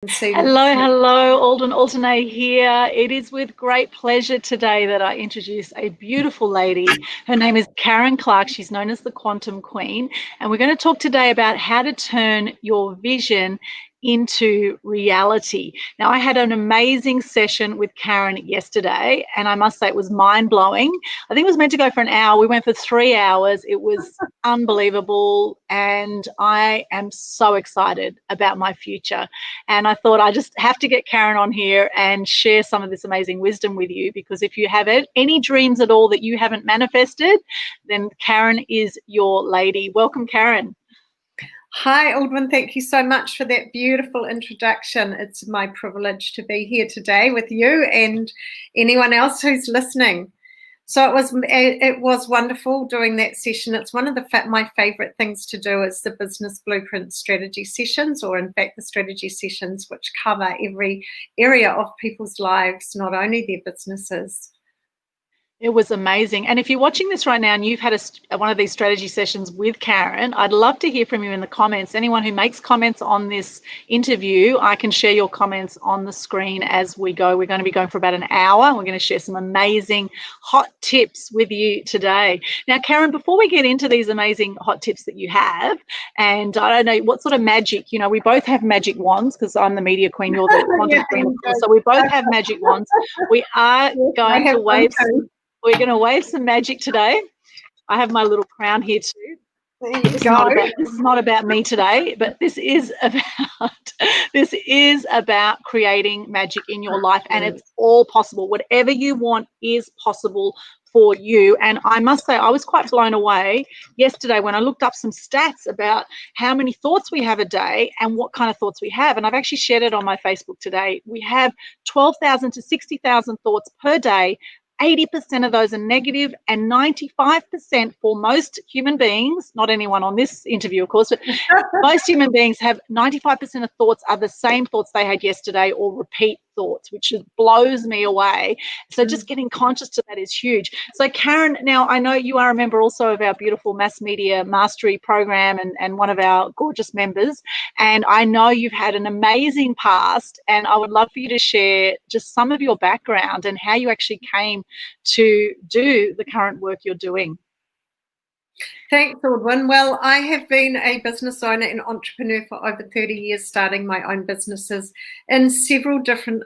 Hello, Aldwyn Altuney here. It is with great pleasure today that I introduce a beautiful lady. Her name is Karen Clark. She's known as the Quantum Queen. And we're going to talk today about how to turn your vision into reality. Now, I had an amazing session with Karen yesterday, and I must say it was mind-blowing. I think it was meant to go for an hour. We went for 3 hours. It was unbelievable, and I am so excited about my future. And I thought I just have to get Karen on here and share some of this amazing wisdom with you, because if you have any dreams at all that you haven't manifested, then Karen is your lady. Welcome, Karen. Hi, Aldwyn. Thank you so much for that beautiful introduction. It's my privilege to be here today with you and anyone else who's listening. So it was wonderful doing that session. It's one of my favorite things to do is the business blueprint strategy sessions, or in fact the strategy sessions which cover every area of people's lives, not only their businesses. It was amazing. And if you're watching this right now and you've had one of these strategy sessions with Karen, I'd love to hear from you in the comments. Anyone who makes comments on this interview, I can share your comments on the screen as we go. We're going to be going for about an hour. We're going to share some amazing hot tips with you today. Now, Karen, before we get into these amazing hot tips that you have, and I don't know what sort of magic, we both have magic wands, because I'm the media queen, you're the quantum queen, of course. So we both have magic wands. We are going to wave We're going to wave some magic today. I have my little crown here too. This is not about me today, but this is about creating magic in your life, and it's all possible. Whatever you want is possible for you. And I must say, I was quite blown away yesterday when I looked up some stats about how many thoughts we have a day and what kind of thoughts we have. And I've actually shared it on my Facebook today. We have 12,000 to 60,000 thoughts per day. 80% of those are negative, and 95% for most human beings, not anyone on this interview, of course, but most human beings have 95% of thoughts are the same thoughts they had yesterday, or repeat thoughts, which blows me away. So just getting conscious to that is huge. So Karen, now I know you are a member also of our beautiful Mass Media Mastery program, and one of our gorgeous members. And I know you've had an amazing past, and I would love for you to share just some of your background and how you actually came to do the current work you're doing. Thanks, Aldwyn. Well, I have been a business owner and entrepreneur for over 30 years, starting my own businesses in several different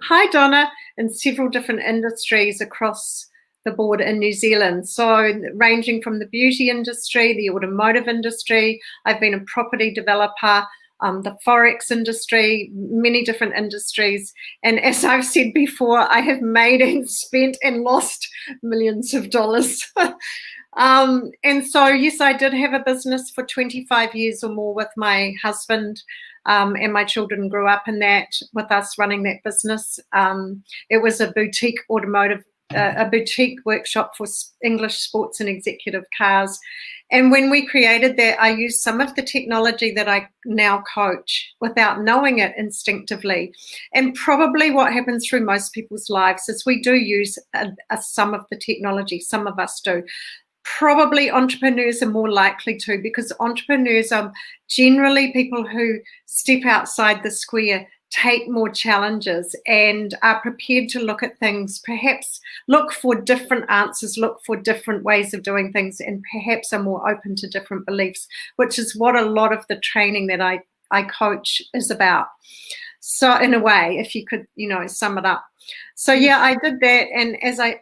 industries across the board in New Zealand. So ranging from the beauty industry, the automotive industry, I've been a property developer, the Forex industry, many different industries. And as I've said before, I have made and spent and lost millions of dollars. And so, yes, I did have a business for 25 years or more with my husband, and my children grew up in that with us running that business. It was a boutique boutique workshop for English sports and executive cars. And when we created that, I used some of the technology that I now coach without knowing it instinctively. And probably what happens through most people's lives is we do use some of the technology, some of us do. Probably entrepreneurs are more likely to, because entrepreneurs are generally people who step outside the square, take more challenges, and are prepared to look at things, perhaps look for different answers, look for different ways of doing things, and perhaps are more open to different beliefs, which is what a lot of the training that I coach is about. So in a way, if you could, sum it up. So yeah, I did that, and as I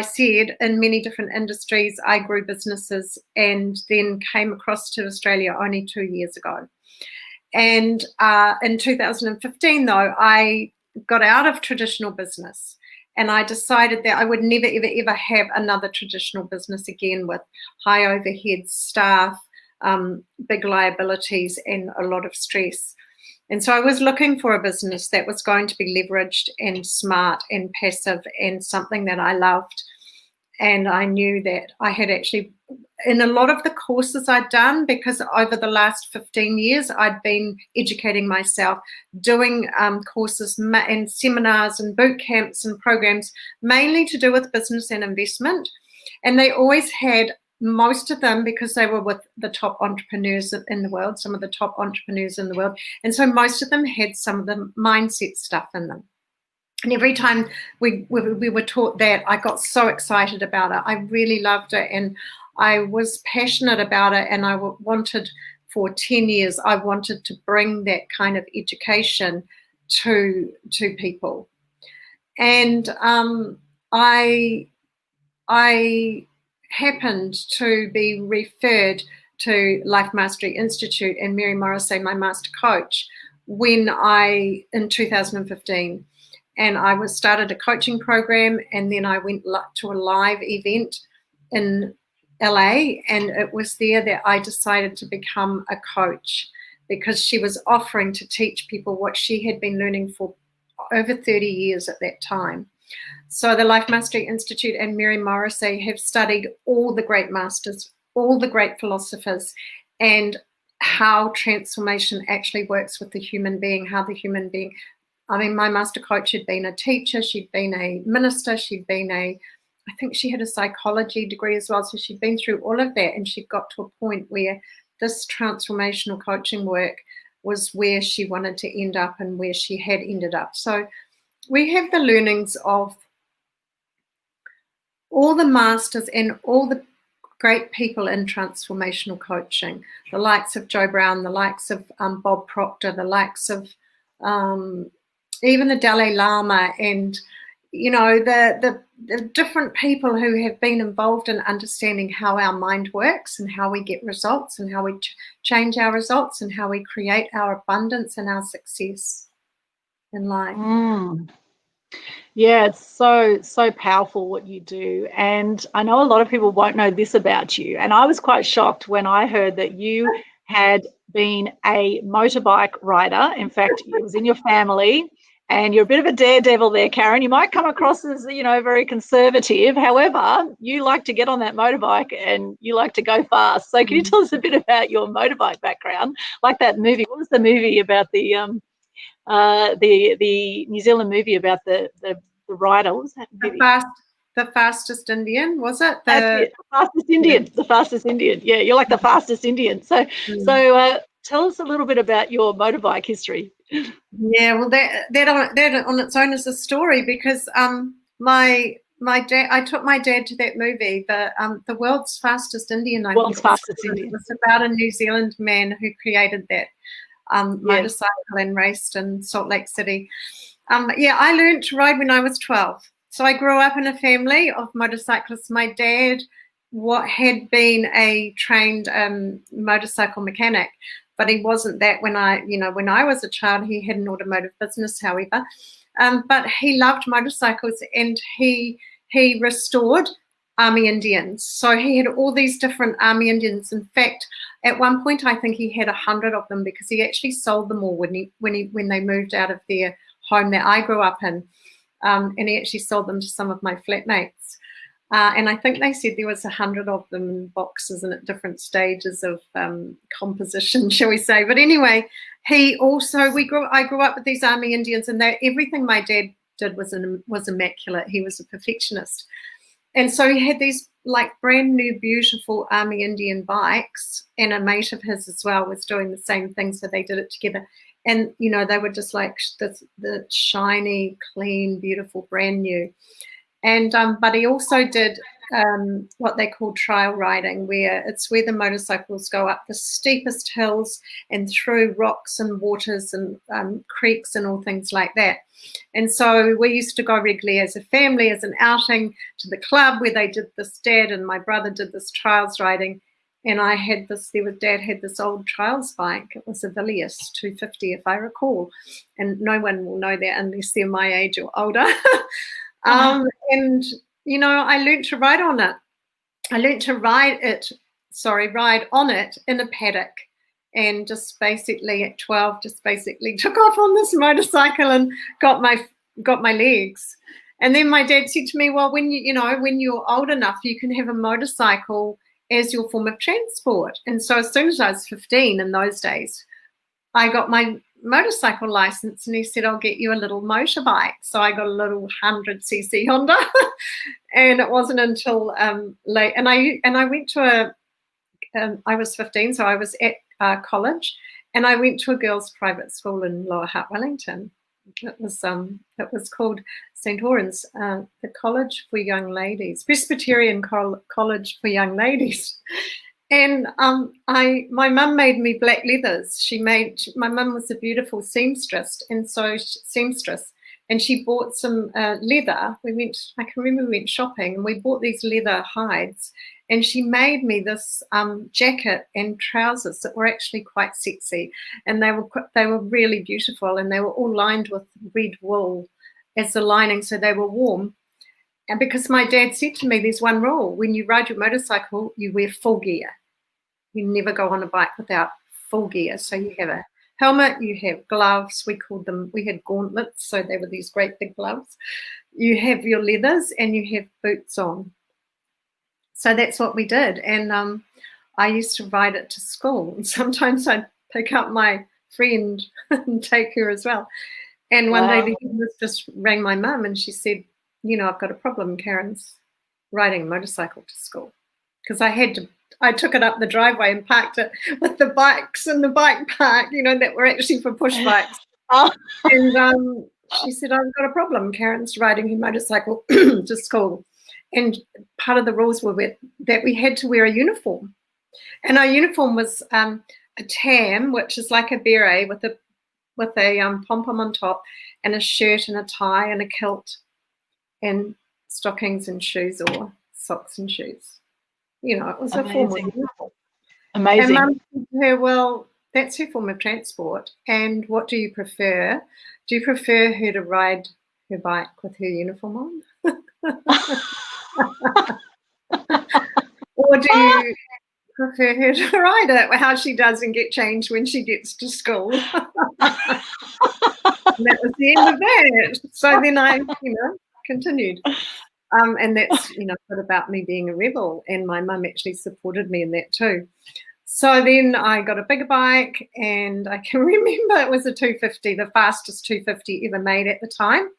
said, in many different industries, I grew businesses, and then came across to Australia only 2 years ago. And in 2015, though, I got out of traditional business, and I decided that I would never, ever, ever have another traditional business again with high overhead staff, big liabilities, and a lot of stress. And so I was looking for a business that was going to be leveraged and smart and passive and something that I loved. And I knew that I had actually, in a lot of the courses I'd done, because over the last 15 years, I'd been educating myself, doing courses and seminars and boot camps and programs, mainly to do with business and investment. And they always had most of them, because they were with the top entrepreneurs in the world, some of the top entrepreneurs in the world. And so most of them had some of the mindset stuff in them. And every time we were taught that, I got so excited about it. I really loved it, and I was passionate about it, and I wanted, for 10 years, I wanted to bring that kind of education to people. And I happened to be referred to Life Mastery Institute and Mary Morrissey, my master coach, in 2015. And I started a coaching program, and then I went to a live event in LA, and it was there that I decided to become a coach, because she was offering to teach people what she had been learning for over 30 years at that time. So the Life Mastery Institute and Mary Morrissey have studied all the great masters, all the great philosophers, and how transformation actually works with the human being, how the human being, I mean, my master coach had been a teacher, she'd been a minister, I think she had a psychology degree as well, so she'd been through all of that, and she'd got to a point where this transformational coaching work was where she wanted to end up and where she had ended up. So we have the learnings of all the masters and all the great people in transformational coaching, the likes of Joe Brown, the likes of Bob Proctor, the likes of even the Dalai Lama, and the different people who have been involved in understanding how our mind works and how we get results and how we change our results and how we create our abundance and our success in life. Yeah, it's so powerful what you do. And I know a lot of people won't know this about you. And I was quite shocked when I heard that you had been a motorbike rider. In fact, it was in your family. And you're a bit of a daredevil there, Karen. You might come across as, very conservative. However, you like to get on that motorbike and you like to go fast. So can you tell us a bit about your motorbike background? Like that movie. What was the movie about the New Zealand movie about the rider? What was that movie? The Fastest Indian, was it? That's it. The Fastest Indian. Yeah, you're like the fastest Indian. So tell us a little bit about your motorbike history. Yeah, well, that on its own is a story, because my dad, I took my dad to that movie, the World's Fastest Indian. World's Fastest Indian. It was about a New Zealand man who created that motorcycle and raced in Salt Lake City. I learned to ride when I was 12. So I grew up in a family of motorcyclists. My dad had been a trained motorcycle mechanic, but he wasn't that when I was a child. He had an automotive business, however, but he loved motorcycles, and he restored Army Indians. So he had all these different Army Indians. In fact, at one point, I think he had 100 of them, because he actually sold them all when they moved out of their home that I grew up in, and he actually sold them to some of my flatmates. And I think they said there was 100 of them in boxes and at different stages of composition, shall we say. But anyway, I grew up with these Army Indians, and everything my dad did was immaculate. He was a perfectionist. And so he had these like brand new, beautiful Army Indian bikes, and a mate of his as well was doing the same thing. So they did it together. And, they were just like the shiny, clean, beautiful, brand new. And but he also did what they call trail riding, where the motorcycles go up the steepest hills and through rocks and waters and creeks and all things like that. And so we used to go regularly as a family, as an outing to the club where they did this. Dad and my brother did this trials riding. And I had Dad had this old trials bike. It was a Villiers 250, if I recall. And no one will know that unless they're my age or older. And, I learned to ride on it. I learned to ride on it in a paddock. And just basically at 12, took off on this motorcycle and got my legs. And then my dad said to me, well, when you're old enough, you can have a motorcycle as your form of transport. And so as soon as I was 15 in those days, I got my motorcycle license, and he said, I'll get you a little motorbike. So I got a little 100cc Honda, and it wasn't until late. And I went to I was 15, so I was at college, and I went to a girls' private school in Lower Hutt, Wellington. It was called St. Oran's, the College for Young Ladies, Presbyterian College for Young Ladies. And my mum made me black leathers. My mum was a beautiful seamstress, and she bought some leather. I can remember we went shopping, and we bought these leather hides, and she made me this jacket and trousers that were actually quite sexy, and they were really beautiful, and they were all lined with red wool as the lining, so they were warm. And because my dad said to me, there's one rule: when you ride your motorcycle, you wear full gear. You never go on a bike without full gear. So you have a helmet, you have gloves, we had gauntlets, so they were these great big gloves. You have your leathers, and you have boots on. So that's what we did. And I used to ride it to school. And sometimes I'd pick up my friend and take her as well. And one day the headmistress just rang my mum, and she said, I've got a problem. Karen's riding a motorcycle to school. Because I took it up the driveway and parked it with the bikes in the bike park, that were actually for push bikes. And she said, I've got a problem. Karen's riding her motorcycle to school. And part of the rules were that we had to wear a uniform. And our uniform was a tam, which is like a beret with a pom-pom on top, and a shirt and a tie and a kilt and stockings and shoes, or socks and shoes. It was a formal uniform. Amazing. And Mum said to her, well, that's her form of transport. And what do you prefer? Do you prefer her to ride her bike with her uniform on? Or do you prefer her to ride it how she does and get changed when she gets to school? And that was the end of that. So then I, continued. And that's, what about me being a rebel, and my mum actually supported me in that too. So then I got a bigger bike, and I can remember it was a 250, the fastest 250 ever made at the time,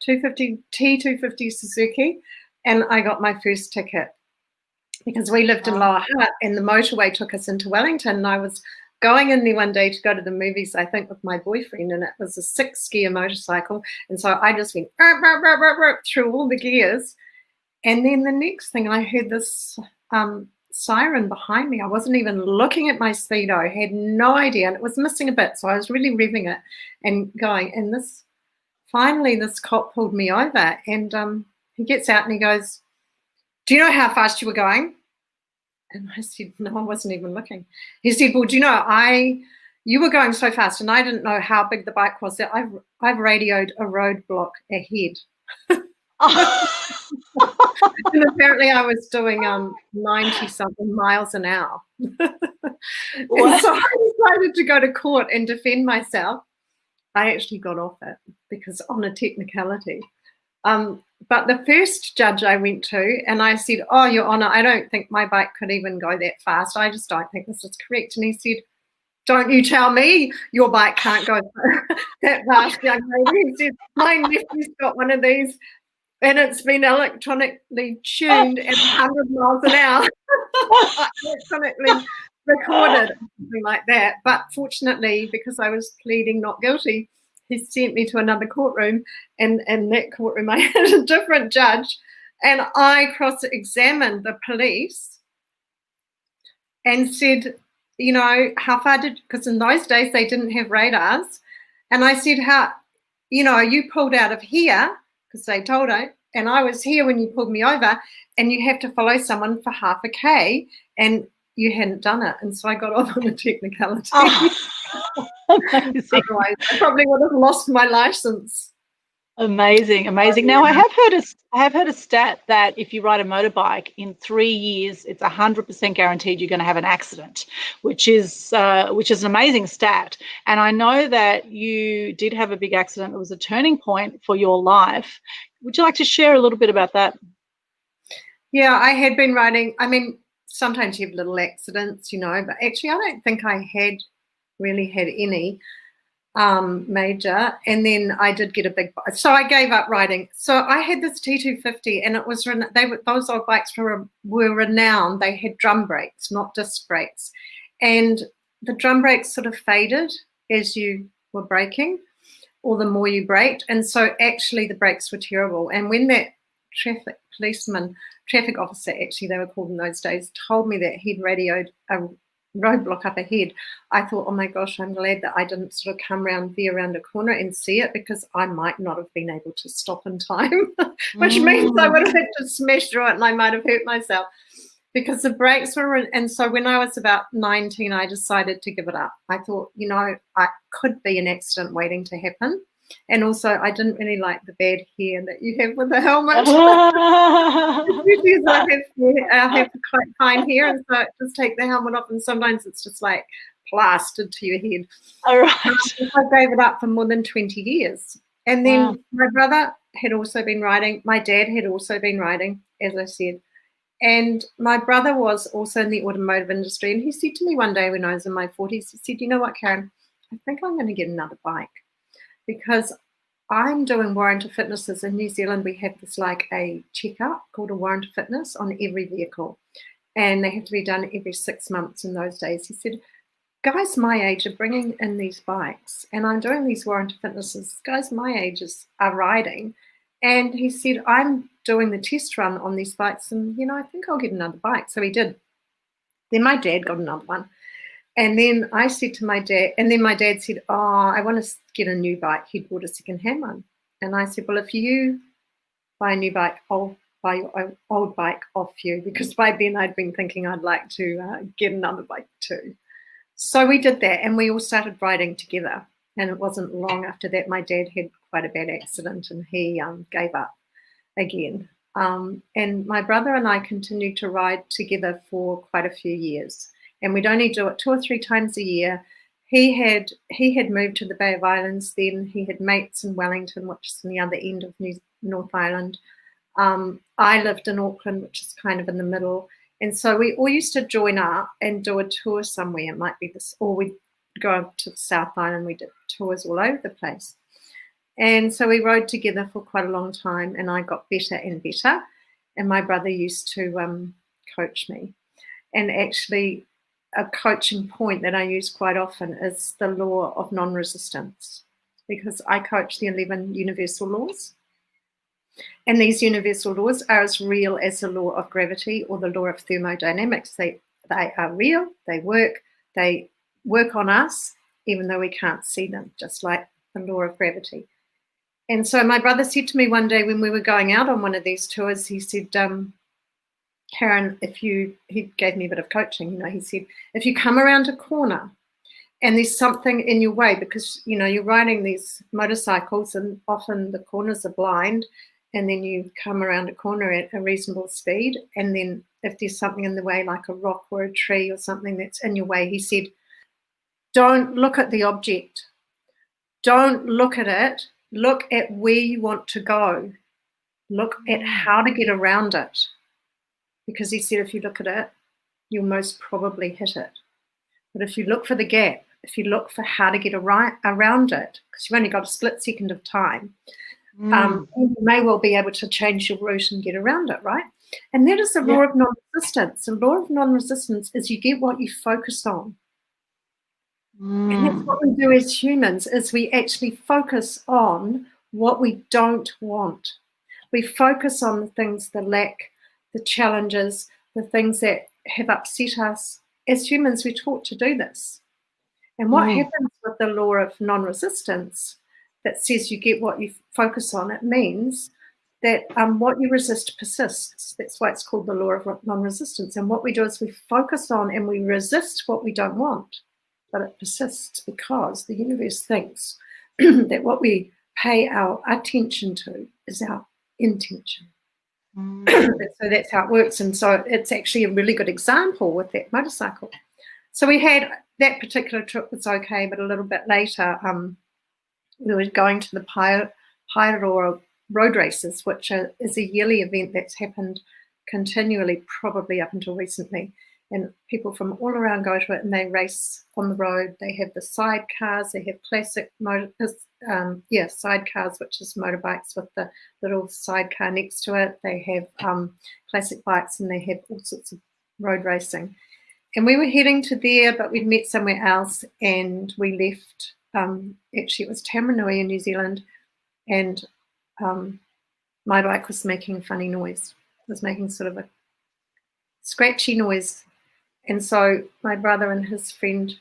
T250 Suzuki, and I got my first ticket because we lived in Lower Hutt, and the motorway took us into Wellington, and I was going in there one day to go to the movies, I think, with my boyfriend, and it was a 6-gear motorcycle, and so I just went through all the gears. And then the next thing, I heard this siren behind me. I wasn't even looking at my speedo, I had no idea, and it was missing a bit, so I was really revving it and going. And finally this cop pulled me over, and he gets out and he goes, do you know how fast you were going? And I said, no, I wasn't even looking. He said, well, do you know, you were going so fast, and I didn't know how big the bike was, that I've radioed a roadblock ahead. And apparently I was doing 90-something miles an hour. And so I decided to go to court and defend myself. I actually got off it because on a technicality. But the first judge I went to, and I said, oh, Your Honour, I don't think my bike could even go that fast. I just don't think this is correct. And he said, don't you tell me your bike can't go that fast, young lady. He said, my nephew's got one of these, and it's been electronically tuned at 100 miles an hour. Electronically recorded, something like that. But fortunately, because I was pleading not guilty, he sent me to another courtroom, and in that courtroom I had a different judge, and I cross-examined the police and said, how far because in those days they didn't have radars, and I said, you pulled out of here, because they told it, and I was here when you pulled me over, and you have to follow someone for half a K, and you hadn't done it. And so I got off on a technicality. Otherwise, I probably would have lost my license. Amazing. Now I have heard a stat that if you ride a motorbike in 3 years, it's 100% guaranteed you're going to have an accident, which is an amazing stat. And I know that you did have a big accident. It was a turning point for your life. Would you like to share a little bit about that? Yeah, I had been riding. I mean, sometimes you have little accidents, but actually I don't think I had really had any. major, and then I did get a big bike. So I gave up riding. So I had this T250, and it was those old bikes were renowned. They had drum brakes, not disc brakes, and the drum brakes sort of faded as you were braking, or the more you braked, and so actually the brakes were terrible. And when that traffic officer, actually they were called in those days, told me that he'd radioed a roadblock up ahead, I thought, oh my gosh, I'm glad that I didn't sort of come veer around a corner and see it, because I might not have been able to stop in time, which means I would have had to smash through it and I might have hurt myself, because the brakes were in. And so when I was about 19, I decided to give it up. I thought, I could be an accident waiting to happen. And also, I didn't really like the bad hair that you have with the helmet. I have quite fine hair, and so I just take the helmet off, and sometimes it's just like plastered to your head. All right. I gave it up for more than 20 years. And then my brother had also been riding. My dad had also been riding, as I said. And my brother was also in the automotive industry. And he said to me one day when I was in my 40s, he said, you know what, Karen, I think I'm going to get another bike, because I'm doing warrant of fitnesses. In New Zealand, we have this like a checkup called a warrant of fitness on every vehicle, and they have to be done every 6 months in those days. He said, guys my age are bringing in these bikes, and I'm doing these warrant of fitnesses. Guys my age are riding. And he said, I'm doing the test run on these bikes, and, I think I'll get another bike. So he did. Then my dad got another one. And then I said to my dad, and then my dad said, oh, I want to get a new bike. He bought a second-hand one. And I said, well, if you buy a new bike, I'll buy your old bike off you, because by then I'd been thinking I'd like to get another bike too. So we did that, and we all started riding together. And it wasn't long after that, my dad had quite a bad accident, and he gave up again. And my brother and I continued to ride together for quite a few years. And we'd only do it 2 or 3 times a year. He had moved to the Bay of Islands then. He had mates in Wellington, which is on the other end of North Island. I lived in Auckland, which is kind of in the middle. And so we all used to join up and do a tour somewhere. It might be this, or we'd go up to the South Island. We did tours all over the place. And so we rode together for quite a long time, and I got better and better. And my brother used to coach me. And actually, a coaching point that I use quite often is the law of non-resistance, because I coach the 11 universal laws. And these universal laws are as real as the law of gravity or the law of thermodynamics. They are real, they work on us, even though we can't see them, just like the law of gravity. And so my brother said to me one day when we were going out on one of these tours, he said, Karen, he gave me a bit of coaching, he said, if you come around a corner and there's something in your way, because, you're riding these motorcycles and often the corners are blind, and then you come around a corner at a reasonable speed, and then if there's something in the way, like a rock or a tree or something that's in your way, he said, don't look at the object. Don't look at it. Look at where you want to go. Look at how to get around it. Because he said, if you look at it, you'll most probably hit it. But if you look for the gap, if you look for how to get around it, because you've only got a split second of time, you may well be able to change your route and get around it, right? And that is the law of non-resistance. The law of non-resistance is you get what you focus on. And that's what we do as humans, is we actually focus on what we don't want. We focus on the things, the lack, the challenges, the things that have upset us. As humans, we're taught to do this. And what happens with the law of non-resistance that says you get what you focus on, it means that what you resist persists. That's why it's called the law of non-resistance. And what we do is we focus on and we resist what we don't want, but it persists because the universe thinks that what we pay our attention to is our intention. So that's how it works. And so it's actually a really good example with that motorcycle. So we had that particular trip was okay, but a little bit later, we were going to the Paeroa road races, which is a yearly event that's happened continually, probably up until recently. and people from all around go to it, and they race on the road. They have the sidecars, they have classic sidecars, which is motorbikes with the little sidecar next to it. They have classic bikes, and they have all sorts of road racing. And we were heading to there, but we'd met somewhere else, and we left. Actually, it was Tamarunui in New Zealand, and my bike was making a funny noise. It was making sort of a scratchy noise. And so my brother and his friend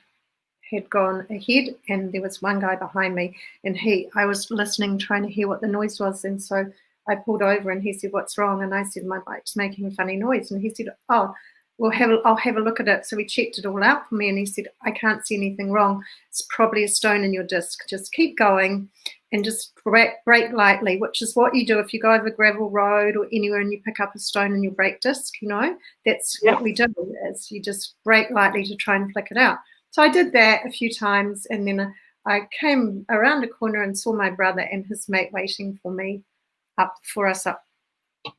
had gone ahead, and there was one guy behind me, and I was listening, trying to hear what the noise was. And so I pulled over, and he said, "What's wrong?" And I said, "My bike's making a funny noise." And he said, "Oh, I'll have a look at it." So he checked it all out for me, and he said, "I can't see anything wrong. It's probably a stone in your disc. Just keep going and just brake lightly," which is what you do if you go over a gravel road or anywhere and you pick up a stone in your brake disc, That's what we do, is you just brake lightly to try and flick it out. So I did that a few times, and then I came around a corner and saw my brother and his mate waiting for me up,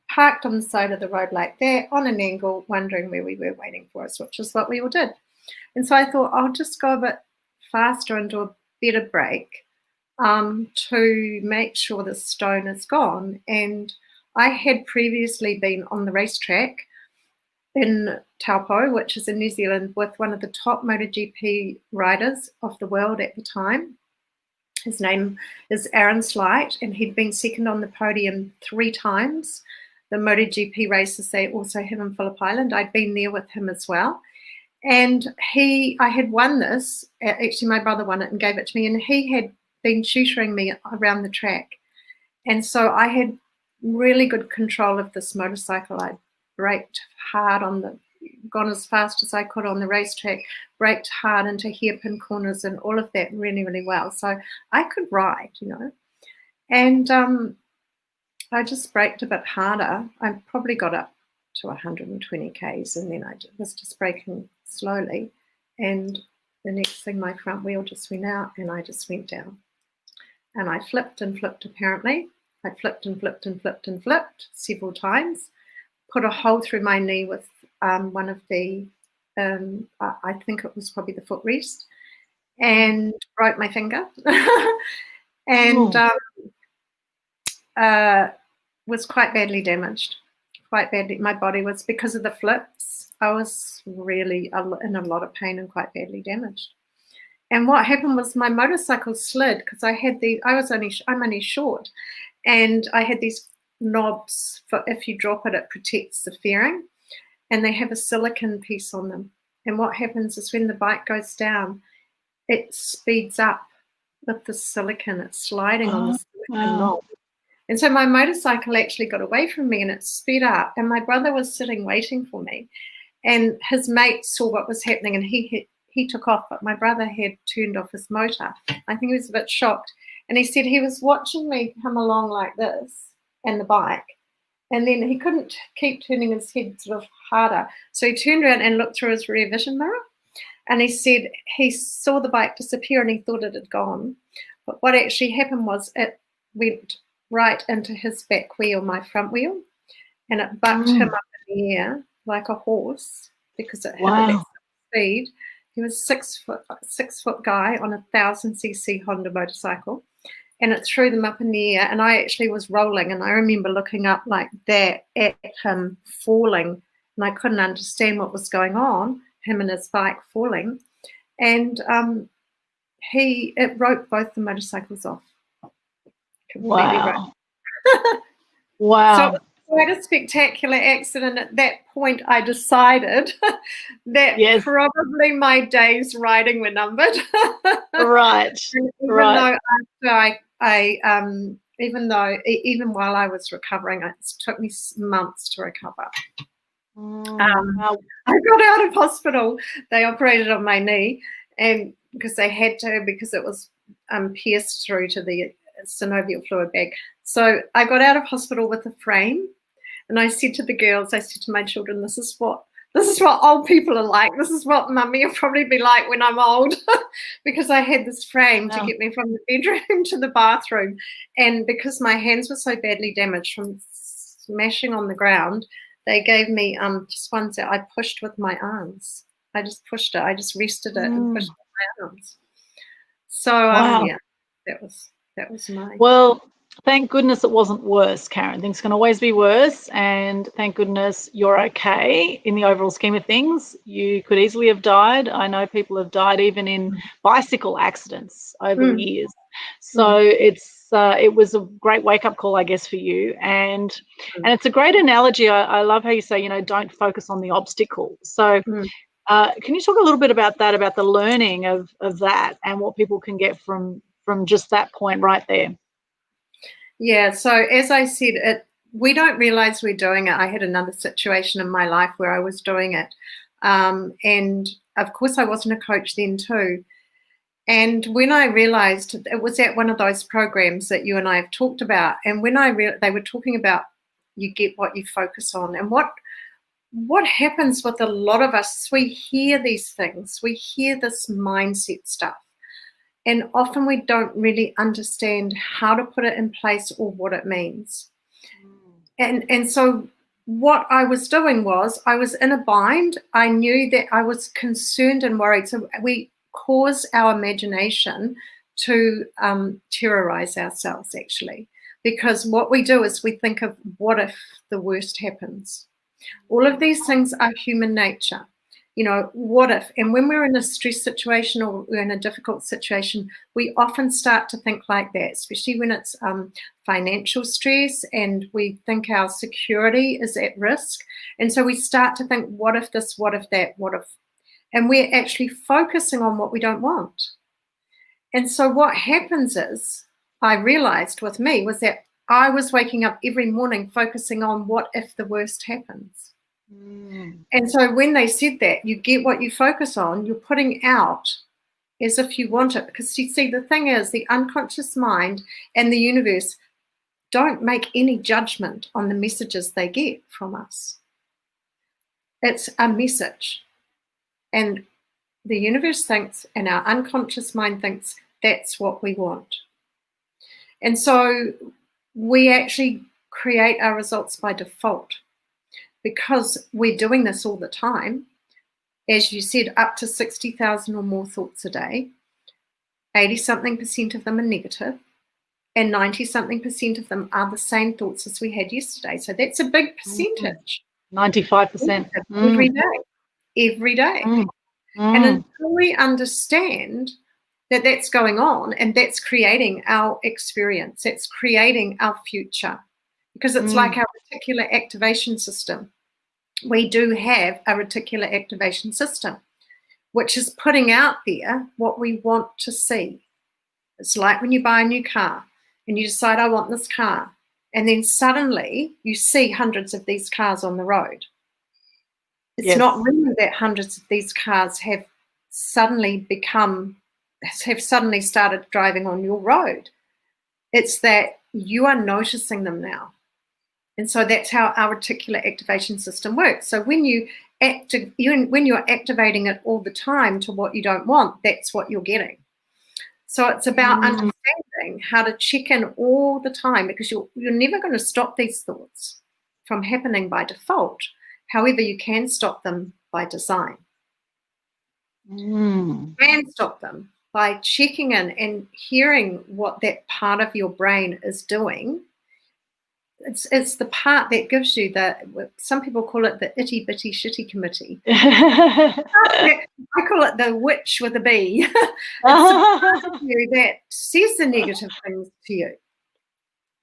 parked on the side of the road like that, on an angle, wondering where we were, waiting for us, which is what we all did. And so I thought, I'll just go a bit faster and do a better brake to make sure the stone is gone. And I had previously been on the racetrack in Taupo, which is in New Zealand, with one of the top MotoGP riders of the world at the time. His name is Aaron Slight, and he'd been second on the podium 3 times. The MotoGP races, they also have in Phillip Island. I'd been there with him as well. And I had won this. Actually, my brother won it and gave it to me, and he had been tutoring me around the track. And so I had really good control of this motorcycle. I braked hard gone as fast as I could on the racetrack, braked hard into hairpin corners and all of that really, really well. So I could ride, And I just braked a bit harder. I probably got up to 120 k's, and then I was just braking slowly. And the next thing, my front wheel just went out, and I just went down. And I flipped and flipped, apparently. I flipped and flipped and flipped and flipped several times, put a hole through my knee with one of the, I think it was probably the footrest, and broke my finger. And was quite badly damaged. Quite badly. My body was, because of the flips, I was really in a lot of pain and quite badly damaged. And what happened was my motorcycle slid, because I'm only short, and I had these knobs for, if you drop it, it protects the fairing, and they have a silicone piece on them. And what happens is when the bike goes down, it speeds up with the silicone. It's sliding on the silicone knob. And so my motorcycle actually got away from me, and it sped up, and my brother was sitting waiting for me, and his mate saw what was happening, and he took off, but my brother had turned off his motor. I think he was a bit shocked, and he said he was watching me come along like this and the bike, and then he couldn't keep turning his head sort of harder, so he turned around and looked through his rear vision mirror, and he said he saw the bike disappear and he thought it had gone, but what actually happened was it went right into his back wheel, my front wheel, and it bucked him up in the air like a horse, because it hit at speed. He was a 6 foot guy on a 1000cc Honda motorcycle, and it threw them up in the air, and I actually was rolling, and I remember looking up like that at him falling, and I couldn't understand what was going on, him and his bike falling, and it broke both the motorcycles off. Wow. Wow. So it was quite a spectacular accident. At that point, I decided that probably my days riding were numbered. Right. Even while I was recovering, it took me months to recover. I got out of hospital. They operated on my knee, and because they had to, because it was pierced through to the synovial fluid bag. So I got out of hospital with a frame, and I said to the girls, I said to my children, this is what old people are like. This is what mummy will probably be like when I'm old, because I had this frame to get me from the bedroom to the bathroom. And because my hands were so badly damaged from smashing on the ground, They gave me just ones that I pushed with my arms. I just pushed it. I just rested it and pushed with my arms. So Wow. yeah, that was my. Well, thank goodness it wasn't worse, Karen. Things can always be worse, and thank goodness you're okay in the overall scheme of things. You could easily have died. I know people have died even in bicycle accidents over the years. So it was a great wake-up call, I guess, for you. And it's a great analogy. I love how you say, you know, don't focus on the obstacle. So can you talk a little bit about that, about the learning of that and what people can get from just that point right there? Yeah, so as I said, we don't realize we're doing it. I had another situation in my life where I was doing it. And of course, I wasn't a coach then too. And when I realized, it was at one of those programs that you and I have talked about. And when they were talking about you get what you focus on. And what happens with a lot of us is we hear these things. We hear this mindset stuff. And often we don't really understand how to put it in place or what it means. And so what I was doing was I was in a bind. I knew that I was concerned and worried. So we cause our imagination to terrorize ourselves, actually, because what we do is we think of what if the worst happens. All of these things are human nature. You know, what if? And when we're in a stress situation or we're in a difficult situation, we often start to think like that, especially when it's financial stress and we think our security is at risk. And so we start to think, what if this, what if that, what if? And we're actually focusing on what we don't want. And so what happens is, I realized with me was that I was waking up every morning focusing on what if the worst happens. And so when they said that, you get what you focus on, you're putting out as if you want it. Because you see, the thing is, the unconscious mind and the universe don't make any judgment on the messages they get from us. It's a message. And the universe thinks, and our unconscious mind thinks, that's what we want. And so we actually create our results by default. Because we're doing this all the time, as you said, up to 60,000 or more thoughts a day, 80-something% of them are negative, and 90-something% of them are the same thoughts as we had yesterday. So that's a big percentage. 95%. Every day. And until we understand that that's going on and that's creating our experience, that's creating our future, because it's like our reticular activation system. We do have a reticular activation system, which is putting out there what we want to see. It's like when you buy a new car and you decide, I want this car. And then suddenly you see hundreds of these cars on the road. It's not really that hundreds of these cars have suddenly started driving on your road. It's that you are noticing them now. And so that's how our reticular activation system works. So when you're activating it all the time to what you don't want, that's what you're getting. So it's about understanding how to check in all the time, because you're never going to stop these thoughts from happening by default. However, you can stop them by design. You can stop them by checking in and hearing what that part of your brain is doing. It's the part that gives you some people call it the itty bitty shitty committee. I call it the witch with a B. It's the part of you that says the negative things to you.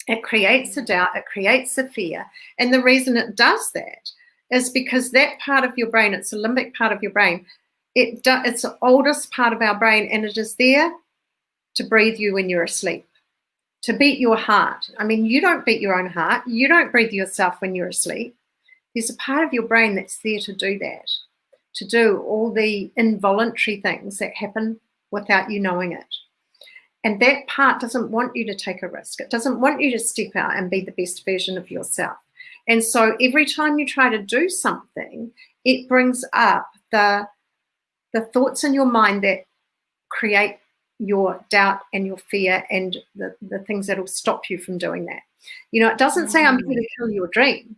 It creates the doubt, it creates the fear. And the reason it does that is because that part of your brain, it's the limbic part of your brain, it's the oldest part of our brain, and it is there to breathe you when you're asleep. To beat your heart. I mean, you don't beat your own heart. You don't breathe yourself when you're asleep. There's a part of your brain that's there to do that, to do all the involuntary things that happen without you knowing it. And that part doesn't want you to take a risk. It doesn't want you to step out and be the best version of yourself. And so every time you try to do something, it brings up the thoughts in your mind that create your doubt and your fear and the things that will stop you from doing that. You know, it doesn't say I'm here to kill your dream.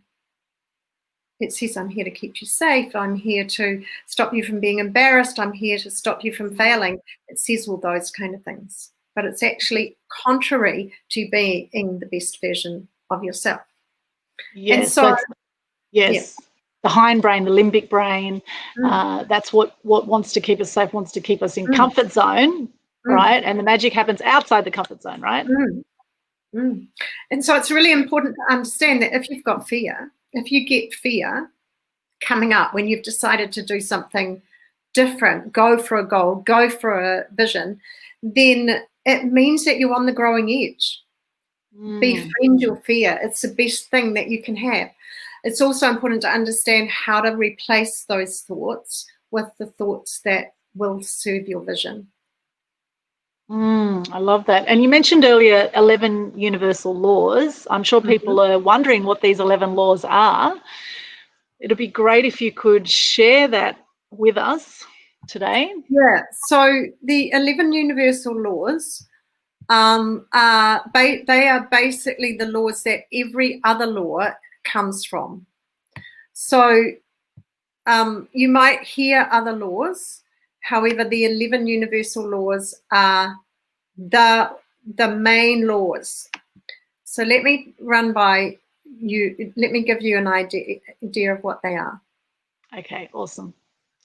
It says, I'm here to keep you safe. I'm here to stop you from being embarrassed. I'm here to stop you from failing. It says all those kind of things. But it's actually contrary to being the best version of yourself. Yes. And so, yes. Yeah. The hindbrain, the limbic brain, that's what wants to keep us safe, wants to keep us in comfort zone, right? And the magic happens outside the comfort zone, right? And so it's really important to understand that if you've got fear, if you get fear coming up when you've decided to do something different, go for a goal, go for a vision, then it means that you're on the growing edge. Befriend your fear. It's the best thing that you can have. It's also important to understand how to replace those thoughts with the thoughts that will serve your vision. I love that. And you mentioned earlier 11 universal laws. I'm sure people are wondering what these 11 laws are. It'd be great if you could share that with us today. Yeah, so the 11 universal laws are basically the laws that every other law comes from. So you might hear other laws. However, the 11 universal laws are the main laws. So let me run by you. Let me give you an idea of what they are. Okay, awesome.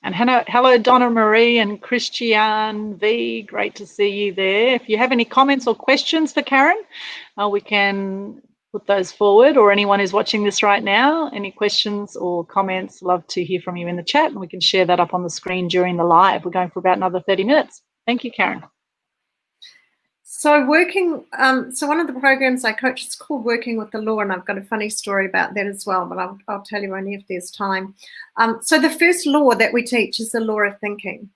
And hello, Donna Marie and Christiane V. Great to see you there. If you have any comments or questions for Karen, we can put those forward, or anyone who's watching this right now, any questions or comments, love to hear from you in the chat, and we can share that up on the screen during the live. We're going for about another 30 minutes. Thank you, Karen. So so one of the programs I coach is called Working with the Law, and I've got a funny story about that as well, but I'll tell you only if there's time. So the first law that we teach is the law of thinking.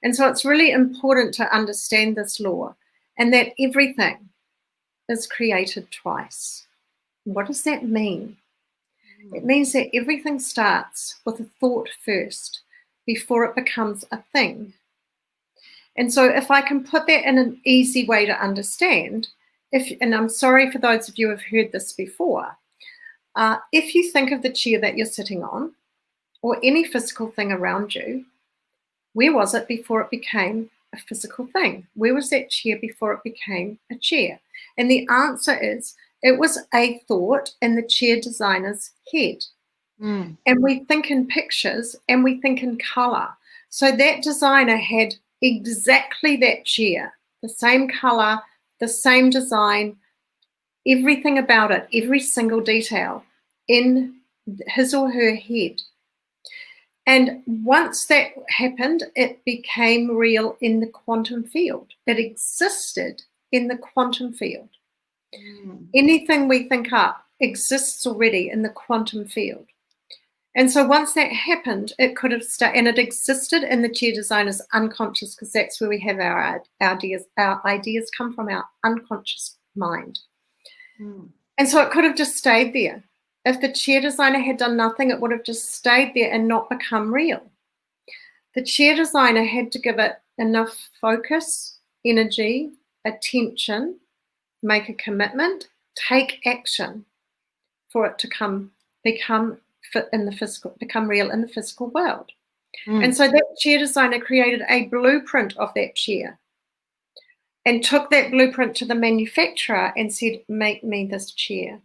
And so it's really important to understand this law and that everything is created twice. What does that mean? It means that everything starts with a thought first before it becomes a thing. And so if I can put that in an easy way to understand, and I'm sorry for those of you who have heard this before, if you think of the chair that you're sitting on or any physical thing around you, where was it before it became a physical thing? Where was that chair before it became a chair? And the answer is, it was a thought in the chair designer's head. And we think in pictures and we think in color. So that designer had exactly that chair, the same color, the same design, everything about it, every single detail in his or her head. And once that happened, it became real in the quantum field. It existed in the quantum field. Anything we think up exists already in the quantum field. And so once that happened, it could have and it existed in the chair designer's unconscious, because that's where we have our ideas. Our ideas come from our unconscious mind. And so it could have just stayed there. If the chair designer had done nothing, it would have just stayed there and not become real. The chair designer had to give it enough focus, energy, attention, make a commitment, take action for it to become real in the physical world. And so that chair designer created a blueprint of that chair and took that blueprint to the manufacturer and said, make me this chair.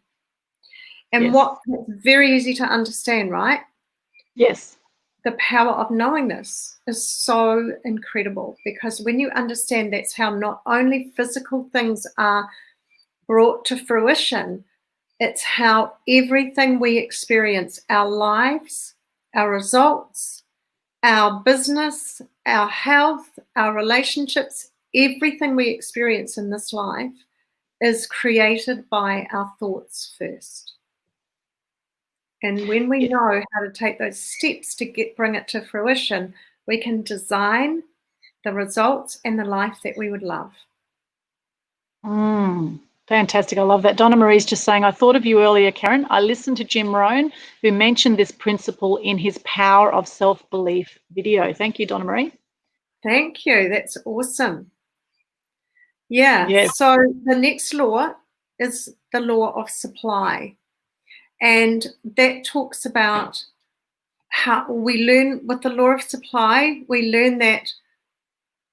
And what's very easy to understand, right? Yes. The power of knowing this is so incredible, because when you understand that's how not only physical things are brought to fruition, it's how everything we experience, our lives, our results, our business, our health, our relationships, everything we experience in this life is created by our thoughts first. And when we know how to take those steps to bring it to fruition, we can design the results and the life that we would love. Fantastic. I love that. Donna Marie's just saying, I thought of you earlier, Karen. I listened to Jim Rohn, who mentioned this principle in his Power of Self-Belief video. Thank you, Donna Marie. Thank you. That's awesome. Yeah. So the next law is the law of supply. And that talks about how we learn with the law of supply, we learn that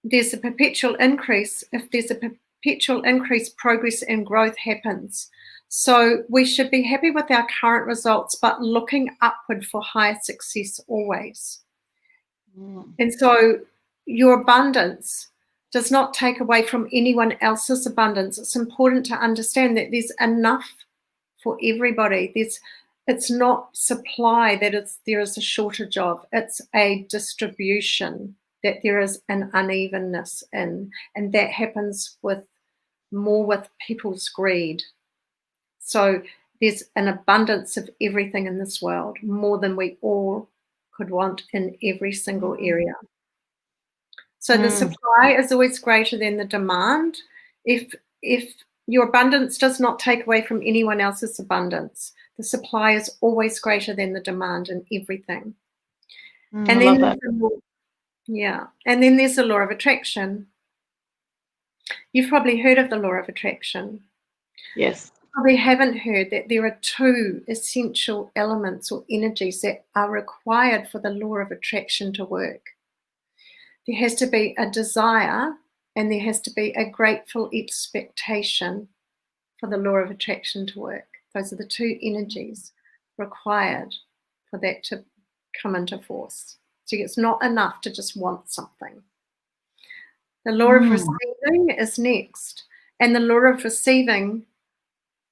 there's a perpetual increase. If there's a perpetual increase, progress and growth happens. So we should be happy with our current results, but looking upward for higher success always. And so your abundance does not take away from anyone else's abundance. It's important to understand that there's enough for everybody. It's not supply that there is a shortage of. It's a distribution that there is an unevenness in, and that happens with people's greed. So there's an abundance of everything in this world, more than we all could want in every single area. So the supply is always greater than the demand. If your abundance does not take away from anyone else's abundance, the supply is always greater than the demand in everything. And I then love that. And then there's the law of attraction. You've probably heard of the law of attraction. Yes. Probably haven't heard that there are two essential elements or energies that are required for the law of attraction to work. There has to be a desire and there has to be a grateful expectation for the law of attraction to work. Those are the two energies required for that to come into force. So it's not enough to just want something. The law of receiving is next. And the law of receiving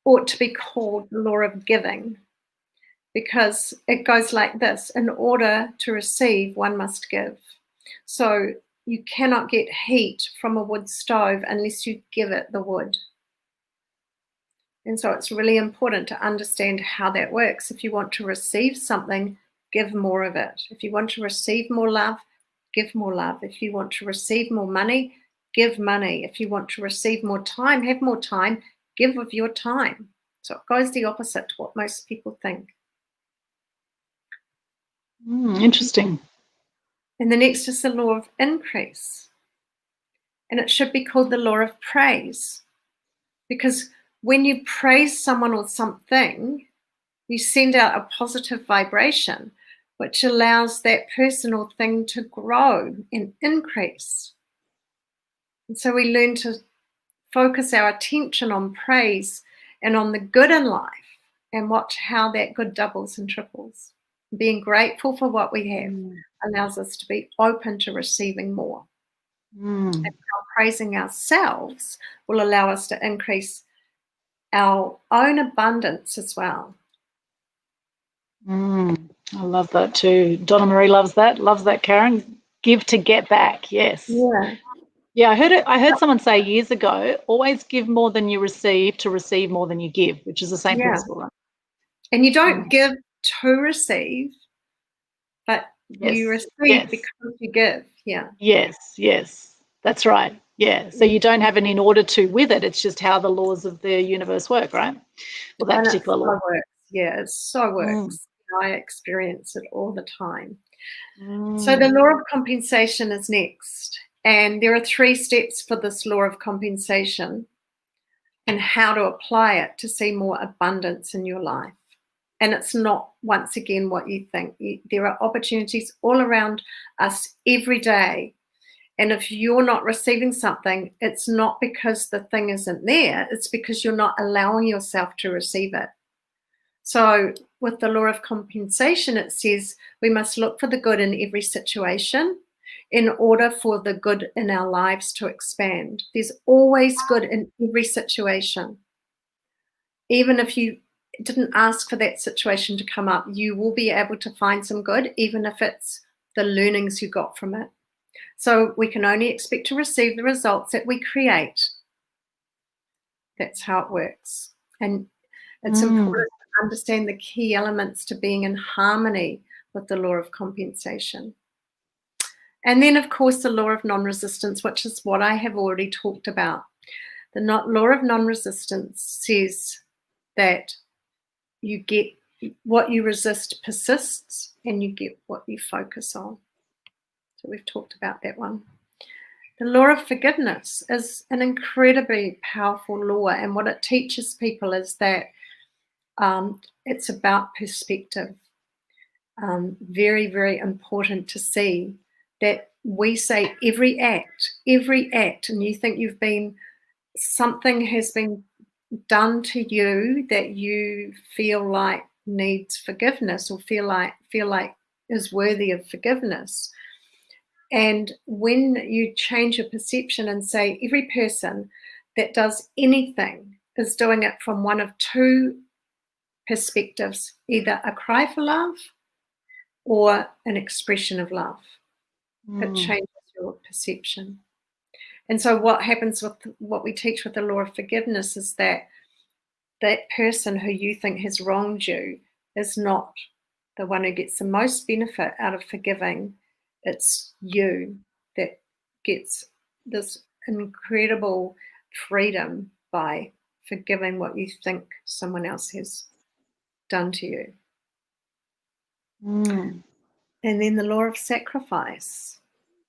ought to be called the law of giving, because it goes like this: in order to receive, one must give. So you cannot get heat from a wood stove unless you give it the wood. And so it's really important to understand how that works. If you want to receive something, give more of it. If you want to receive more love, give more love. If you want to receive more money, give money. If you want to receive more time, have more time, give of your time. So it goes the opposite to what most people think. Interesting. And the next is the law of increase. And it should be called the law of praise. Because when you praise someone or something, you send out a positive vibration, which allows that person or thing to grow and increase. And so we learn to focus our attention on praise and on the good in life and watch how that good doubles and triples. Being grateful for what we have allows us to be open to receiving more. And how praising ourselves will allow us to increase our own abundance as well. I love that too. Donna Marie loves that, Karen. Give to get back. Yes. Yeah, I heard someone say years ago, always give more than you receive to receive more than you give, which is the same principle, right? And you don't give to receive, but you receive because you give. Yes. That's right. Yeah. So you don't have an in order to with it. It's just how the laws of the universe work, right? Well, that particular law. Works. Yeah, it so works. I experience it all the time. So the law of compensation is next. And there are 3 steps for this law of compensation and how to apply it to see more abundance in your life. And it's not, once again, what you think. There are opportunities all around us every day. And if you're not receiving something, it's not because the thing isn't there. It's because you're not allowing yourself to receive it. So with the law of compensation, it says we must look for the good in every situation in order for the good in our lives to expand. There's always good in every situation. Even if you didn't ask for that situation to come up, you will be able to find some good, even if it's the learnings you got from it. So we can only expect to receive the results that we create. That's how it works. And it's important to understand the key elements to being in harmony with the law of compensation. And then, of course, the law of non-resistance, which is what I have already talked about. The law of non-resistance says that you get what you resist persists and you get what you focus on. So we've talked about that one. The law of forgiveness is an incredibly powerful law, and what it teaches people is that it's about perspective. very, very important to see that we say every act, and you think something has been done to you that you feel like needs forgiveness or feel like is worthy of forgiveness. And when you change your perception and say every person that does anything is doing it from one of two perspectives, either a cry for love or an expression of love, it changes your perception. And so what happens with what we teach with the law of forgiveness is that that person who you think has wronged you is not the one who gets the most benefit out of forgiving. It's you that gets this incredible freedom by forgiving what you think someone else has done to you. And then the law of sacrifice.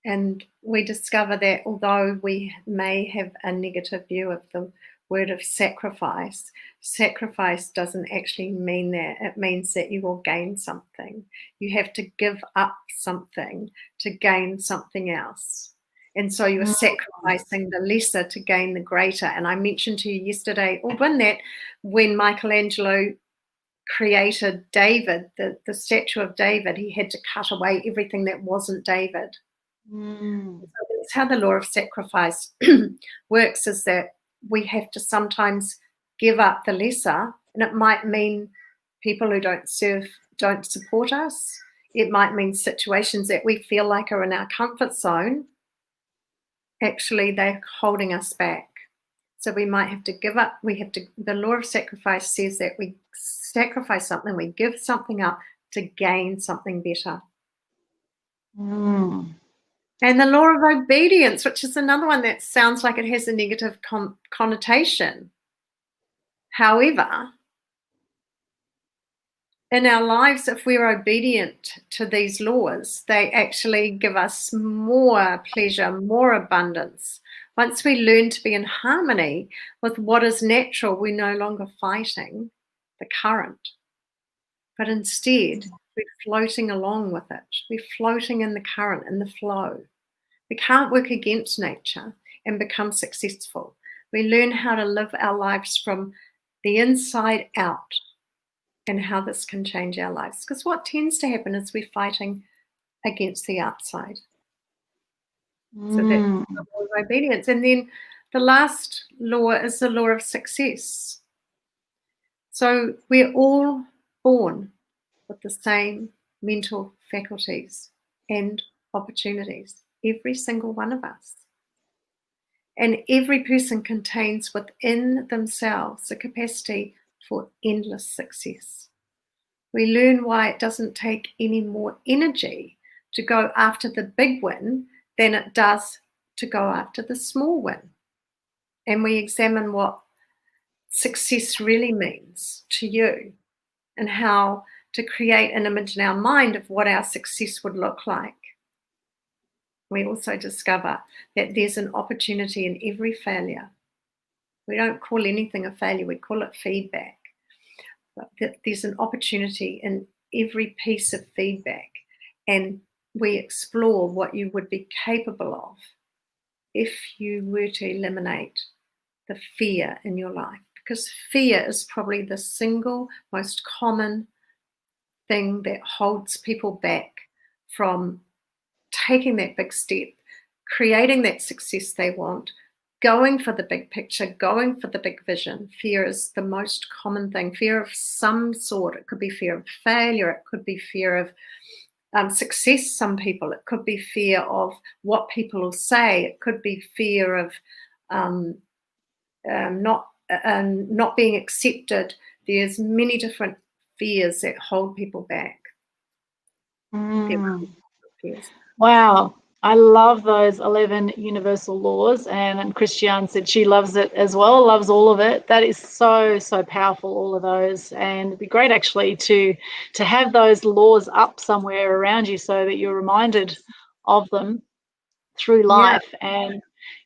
And we discover that although we may have a negative view of the word of sacrifice, sacrifice doesn't actually mean that. It means that you will gain something. You have to give up something to gain something else. And so you're sacrificing the lesser to gain the greater. And I mentioned to you yesterday, Aldwyn, that when Michelangelo created David, the statue of David, he had to cut away everything that wasn't David. So that's how the law of sacrifice works, is that we have to sometimes give up the lesser, and it might mean people who don't support us. It might mean situations that we feel like are in our comfort zone. Actually, they're holding us back. So we might have to give up. The law of sacrifice says that we sacrifice something, we give something up to gain something better. And the law of obedience, which is another one that sounds like it has a negative connotation. However, in our lives, if we're obedient to these laws, they actually give us more pleasure, more abundance. Once we learn to be in harmony with what is natural, we're no longer fighting the current, but instead we're floating along with it. We're floating in the current, in the flow. We can't work against nature and become successful. We learn how to live our lives from the inside out and how this can change our lives. Because what tends to happen is we're fighting against the outside. So that's the law of obedience. And then the last law is the law of success. So we're all born with the same mental faculties and opportunities, every single one of us. And every person contains within themselves the capacity for endless success. We learn why it doesn't take any more energy to go after the big win than it does to go after the small win. And we examine what success really means to you and how to create an image in our mind of what our success would look like. We also discover that there's an opportunity in every failure. We don't call anything a failure, we call it feedback. But there's an opportunity in every piece of feedback, and we explore what you would be capable of if you were to eliminate the fear in your life. Because fear is probably the single most common thing that holds people back from taking that big step, creating that success they want, going for the big picture, going for the big vision. Fear is the most common thing. Fear of some sort. It could be fear of failure. It could be fear of success, some people. It could be fear of what people will say. It could be fear of not being accepted. There's many different fears that hold people back. Wow. I love those 11 universal laws, and Christiane said she loves it as well, loves all of it. That is so, so powerful, all of those. And it'd be great actually to have those laws up somewhere around you so that you're reminded of them through life. Yeah. And,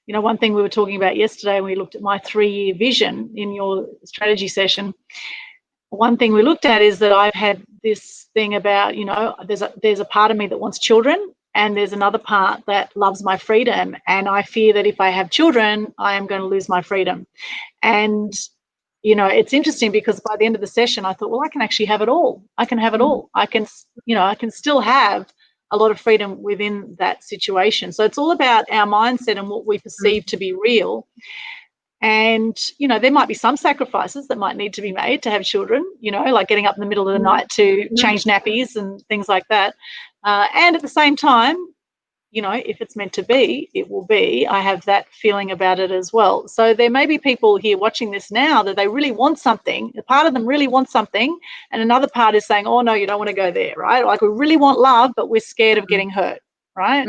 you know, one thing we were talking about yesterday when we looked at my 3-year vision in your strategy session, one thing we looked at is that I've had this thing about, you know, there's a part of me that wants children, and there's another part that loves my freedom, and I fear that if I have children, I am going to lose my freedom. And you know, it's interesting because by the end of the session, I thought, well, I can actually have it all. I can have it all. I can, you know, I can still have a lot of freedom within that situation. So it's all about our mindset and what we perceive to be real. And, you know, there might be some sacrifices that might need to be made to have children, you know, like getting up in the middle of the night to change nappies and things like that. And at the same time, you know, if it's meant to be, it will be. I have that feeling about it as well. So there may be people here watching this now that they really want something. A part of them really wants something, and another part is saying, oh, no, you don't want to go there, right? Like we really want love, but we're scared of getting hurt, right?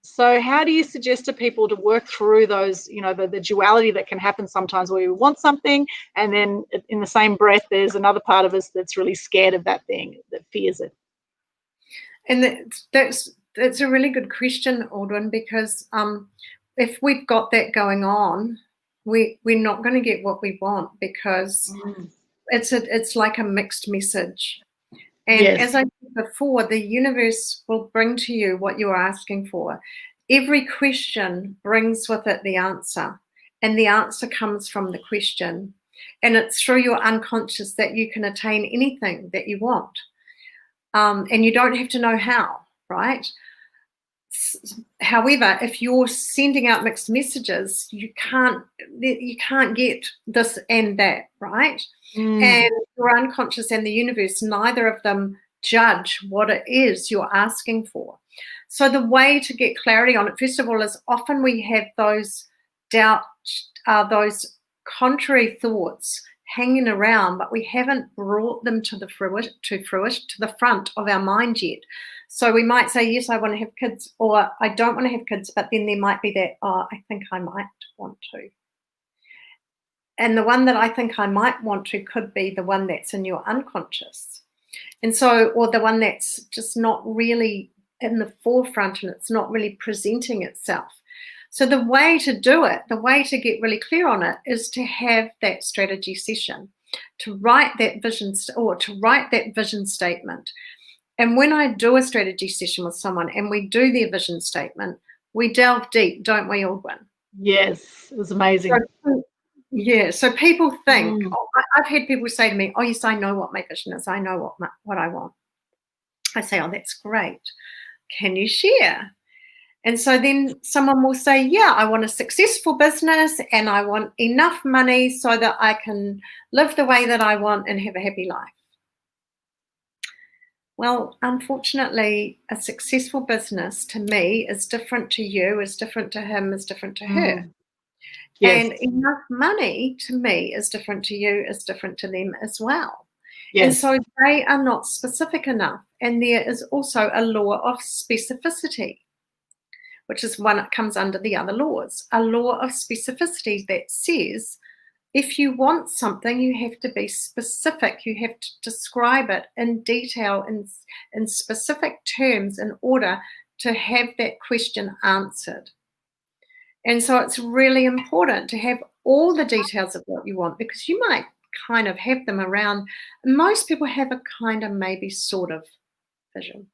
So how do you suggest to people to work through those, you know, the duality that can happen sometimes where we want something, and then in the same breath, there's another part of us that's really scared of that thing, that fears it? And that's a really good question, Aldwyn, because if we've got that going on, we're not going to get what we want, because it's like a mixed message. And as I said before, the universe will bring to you what you're asking for. Every question brings with it the answer, and the answer comes from the question. And it's through your unconscious that you can attain anything that you want. And you don't have to know how, right? However, if you're sending out mixed messages, you can't get this and that, right? And your unconscious and the universe, neither of them judge what it is you're asking for. So the way to get clarity on it, first of all, is often we have those doubts, those contrary thoughts hanging around, but we haven't brought them to the front of our mind yet. So we might say, yes, I want to have kids, or I don't want to have kids, but then there might be that, oh, I think I might want to. And the one that I think I might want to could be the one that's in your unconscious. And so, or the one that's just not really in the forefront and it's not really presenting itself. So the way to do it, the way to get really clear on it, is to have that strategy session, to write that vision, or to write that vision statement. And when I do a strategy session with someone and we do their vision statement, we delve deep, don't we, Aldwyn? Yes, it was amazing. So people think, I've had people say to me, oh, yes, I know what my vision is. I know what I want. I say, oh, that's great. Can you share? And so then someone will say, yeah, I want a successful business and I want enough money so that I can live the way that I want and have a happy life. Well, unfortunately, a successful business to me is different to you, is different to him, is different to her. Yes. And enough money to me is different to you, is different to them as well. Yes. And so they are not specific enough. And there is also a law of specificity, which is one that comes under the other laws. A law of specificity that says if you want something, you have to be specific. You have to describe it in detail, in specific terms, in order to have that question answered. And so it's really important to have all the details of what you want, because you might kind of have them around. Most people have a kind of maybe sort of vision,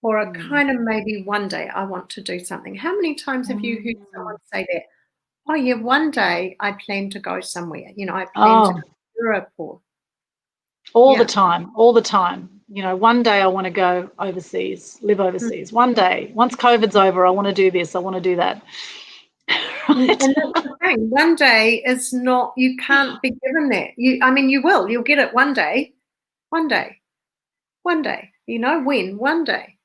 or a kind of maybe one day I want to do something. How many times have you heard someone say that? Oh, yeah, one day I plan to go somewhere. You know, I plan to go to Europe. Or all the time. You know, one day I want to go overseas, live overseas. One day, once COVID's over, I want to do this, I want to do that. Right. And that's the thing. One day is not, you can't be given that. You'll get it one day, you know, when, one day.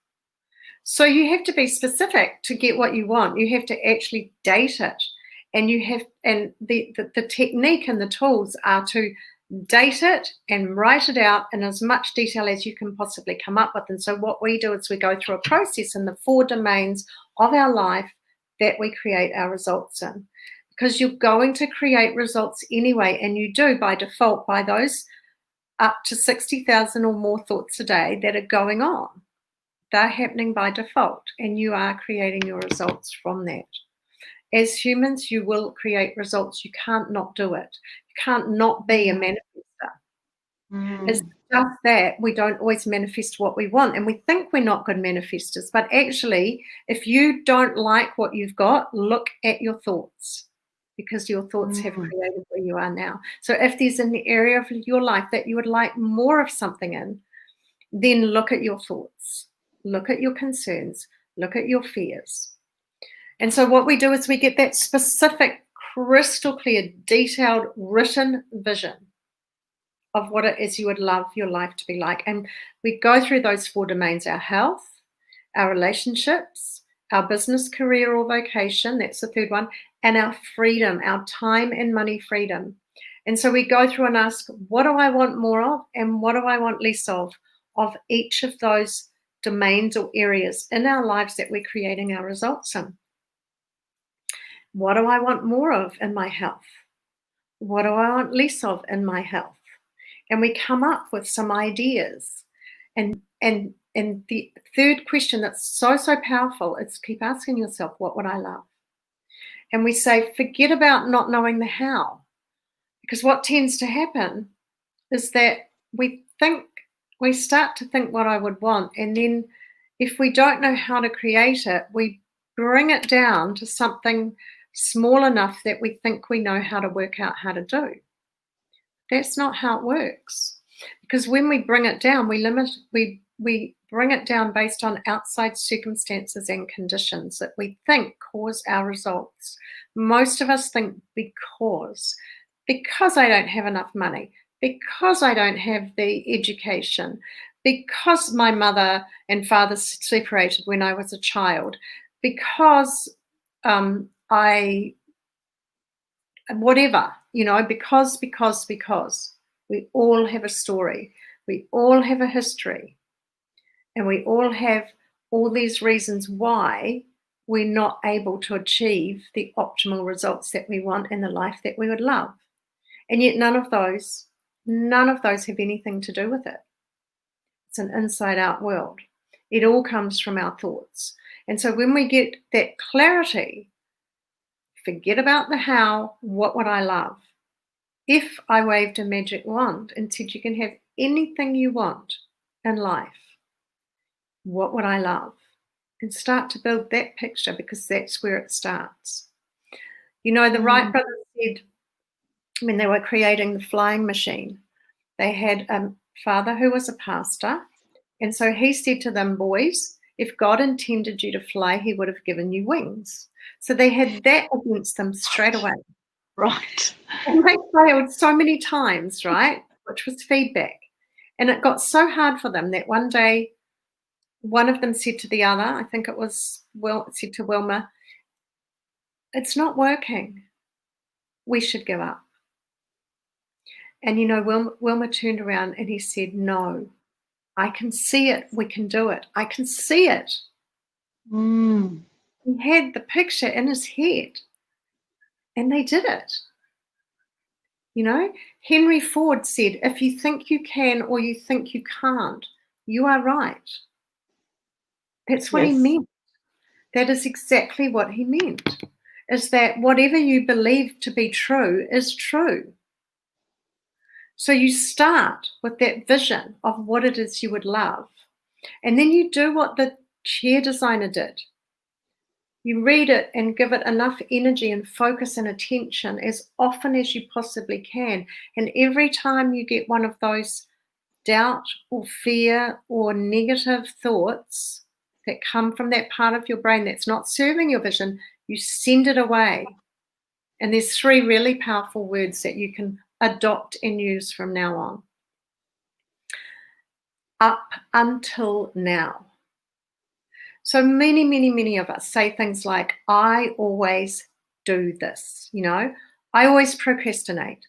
So you have to be specific to get what you want. You have to actually date it. And the technique and the tools are to date it and write it out in as much detail as you can possibly come up with. And so what we do is we go through a process in the 4 domains of our life that we create our results in. Because you're going to create results anyway, and you do by default by those up to 60,000 or more thoughts a day that are going on. They're happening by default, and you are creating your results from that. As humans, you will create results. You can't not do it. You can't not be a manifester. It's just that we don't always manifest what we want, and we think we're not good manifestors. But actually, if you don't like what you've got, look at your thoughts, because your thoughts have created where you are now. So if there's an area of your life that you would like more of something in, then look at your thoughts, look at your concerns, look at your fears. And so what we do is we get that specific, crystal clear, detailed, written vision of what it is you would love your life to be like. And we go through those 4 domains: our health, our relationships, our business, career, or vocation, that's the 3rd one, and our freedom, our time and money freedom. And so we go through and ask, what do I want more of, and what do I want less of each of those domains or areas in our lives that we're creating our results in. What do I want more of in my health? What do I want less of in my health? And we come up with some ideas. And the 3rd question that's so powerful is keep asking yourself, what would I love? And we say, forget about not knowing the how. Because what tends to happen is that we start to think what I would want. And then if we don't know how to create it, we bring it down to something small enough that we think we know how to work out how to do. That's not how it works. Because when we bring it down, we bring it down based on outside circumstances and conditions that we think cause our results. Most of us think because I don't have enough money, because I don't have the education, because my mother and father separated when I was a child, because whatever, because we all have a story, we all have a history, and we all have all these reasons why we're not able to achieve the optimal results that we want in the life that we would love. And yet none of those have anything to do with it. It's an inside-out world. It all comes from our thoughts. And so when we get that clarity, forget about the how, what would I love? If I waved a magic wand and said you can have anything you want in life, what would I love? And start to build that picture, because that's where it starts. The Wright brothers said, when they were creating the flying machine, they had a father who was a pastor. And so he said to them, boys, if God intended you to fly, he would have given you wings. So they had that against them straight away. Right. And they failed so many times, right? Which was feedback. And it got so hard for them that one day, one of them said to the other, I think it was said to Wilma, it's not working. We should give up. And Wilma turned around and he said, no, I can see it. We can do it. I can see it. He had the picture in his head, and they did it. Henry Ford said, if you think you can or you think you can't, you are right. That's what he meant. That is exactly what he meant, is that whatever you believe to be true is true. So you start with that vision of what it is you would love. And then you do what the chair designer did. You read it and give it enough energy and focus and attention as often as you possibly can. And every time you get one of those doubt or fear or negative thoughts that come from that part of your brain that's not serving your vision, you send it away. And there's 3 really powerful words that you can adopt and use from now on. Up until now. So many of us say things like, I always do this, I always procrastinate.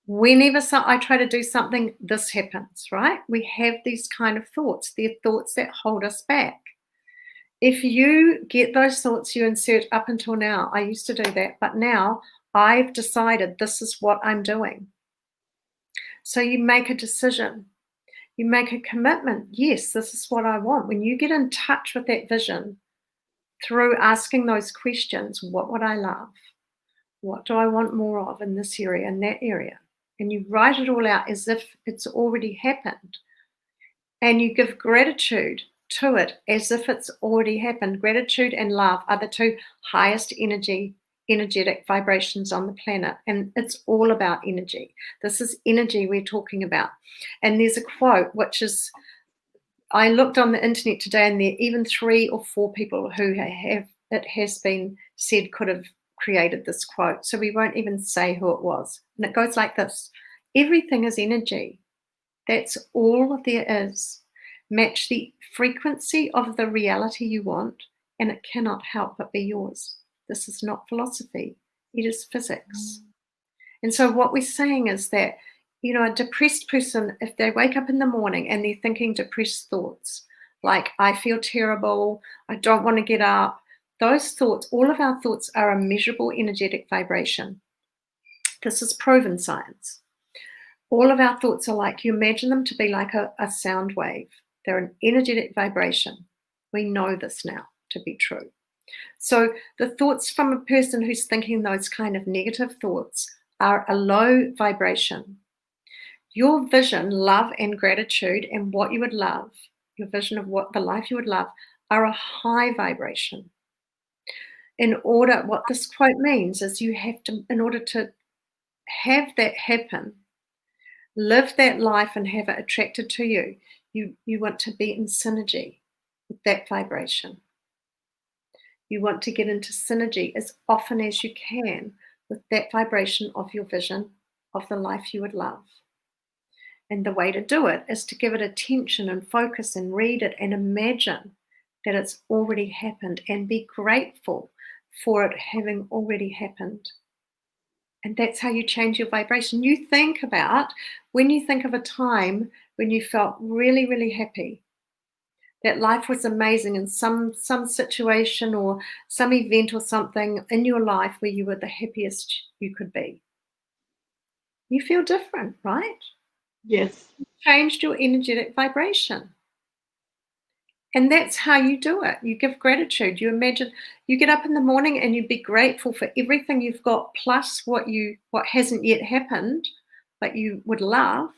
Whenever I try to do something, this happens, right? We have these kind of thoughts. They're thoughts that hold us back. If you get those thoughts, you insert up until now. I used to do that, but now I've decided this is what I'm doing. So you make a decision. You make a commitment. Yes, this is what I want. When you get in touch with that vision through asking those questions, what would I love? What do I want more of in this area, in that area? and you write it all out as if it's already happened. And you give gratitude to it as if it's already happened. Gratitude and love are the two highest energetic vibrations on the planet. And it's all about energy. This is energy we're talking about. And there's a quote, which is, I looked on the internet today, and there are even 3 or 4 people who have, it has been said, could have created this quote. So we won't even say who it was. And it goes like this: everything is energy. That's all there is. Match the frequency of the reality you want, and it cannot help but be yours. This is not philosophy. It is physics. And so what we're saying is that, you know, a depressed person, if they wake up in the morning and they're thinking depressed thoughts, like, I feel terrible, I don't want to get up, those thoughts, all of our thoughts are a measurable energetic vibration. This is proven science. All of our thoughts are like, you imagine them to be like a sound wave. They're an energetic vibration. We know this now to be true. So the thoughts from a person who's thinking those kind of negative thoughts are a low vibration. Your vision, love and gratitude and what you would love, your vision of what the life you would love, are a high vibration. What this quote means is you have to, in order to have that happen, live that life and have it attracted to you, you want to be in synergy with that vibration. You want to get into synergy as often as you can with that vibration of your vision of the life you would love. And the way to do it is to give it attention and focus and read it and imagine that it's already happened and be grateful for it having already happened. And that's how you change your vibration. You think about, when you think of a time when you felt really, really happy, that life was amazing in some situation or some event or something in your life where you were the happiest you could be. You feel different, right? Yes. You changed your energetic vibration. And that's how you do it. You give gratitude. You imagine, you get up in the morning and you be grateful for everything you've got, plus what hasn't yet happened, but you would love,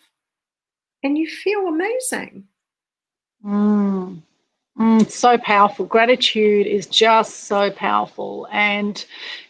and you feel amazing. It's so powerful. Gratitude is just so powerful. And,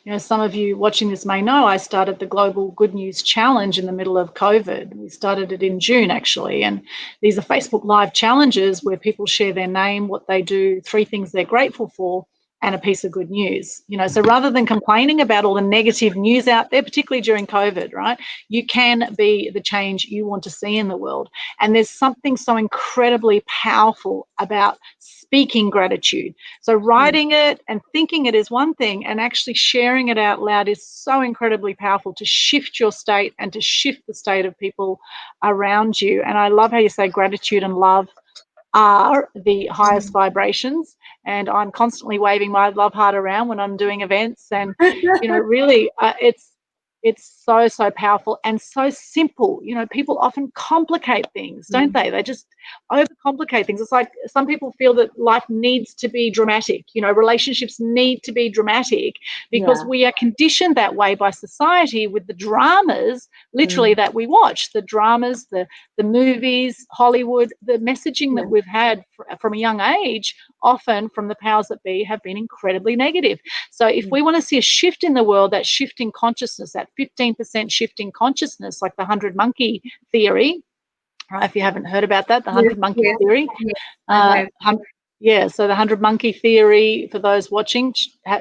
you know, some of you watching this may know I started the Global Good News Challenge in the middle of COVID. We started it in June, actually. And these are Facebook Live challenges where people share their name, what they do, 3 things they're grateful for, and a piece of good news. You know, so rather than complaining about all the negative news out there, particularly during COVID, right, you can be the change you want to see in the world. And there's something so incredibly powerful about speaking gratitude. So writing it and thinking it is one thing, and actually sharing it out loud is so incredibly powerful to shift your state and to shift the state of people around you. And I love how you say gratitude and love are the highest vibrations, and I'm constantly waving my love heart around when I'm doing events. And you know, really, it's so powerful and so simple. You know, people often complicate things, don't they? They just overcomplicate things. It's like some people feel that life needs to be dramatic. You know, relationships need to be dramatic because we are conditioned that way by society with the dramas, literally, that we watch. The dramas, the movies, Hollywood, the messaging that we've had from a young age, often from the powers that be, have been incredibly negative. So if we want to see a shift in the world, that shift in consciousness, that 15% shift in consciousness, like the 100 monkey theory, right? If you haven't heard about that, the 100 monkey theory. So the 100 monkey theory, for those watching,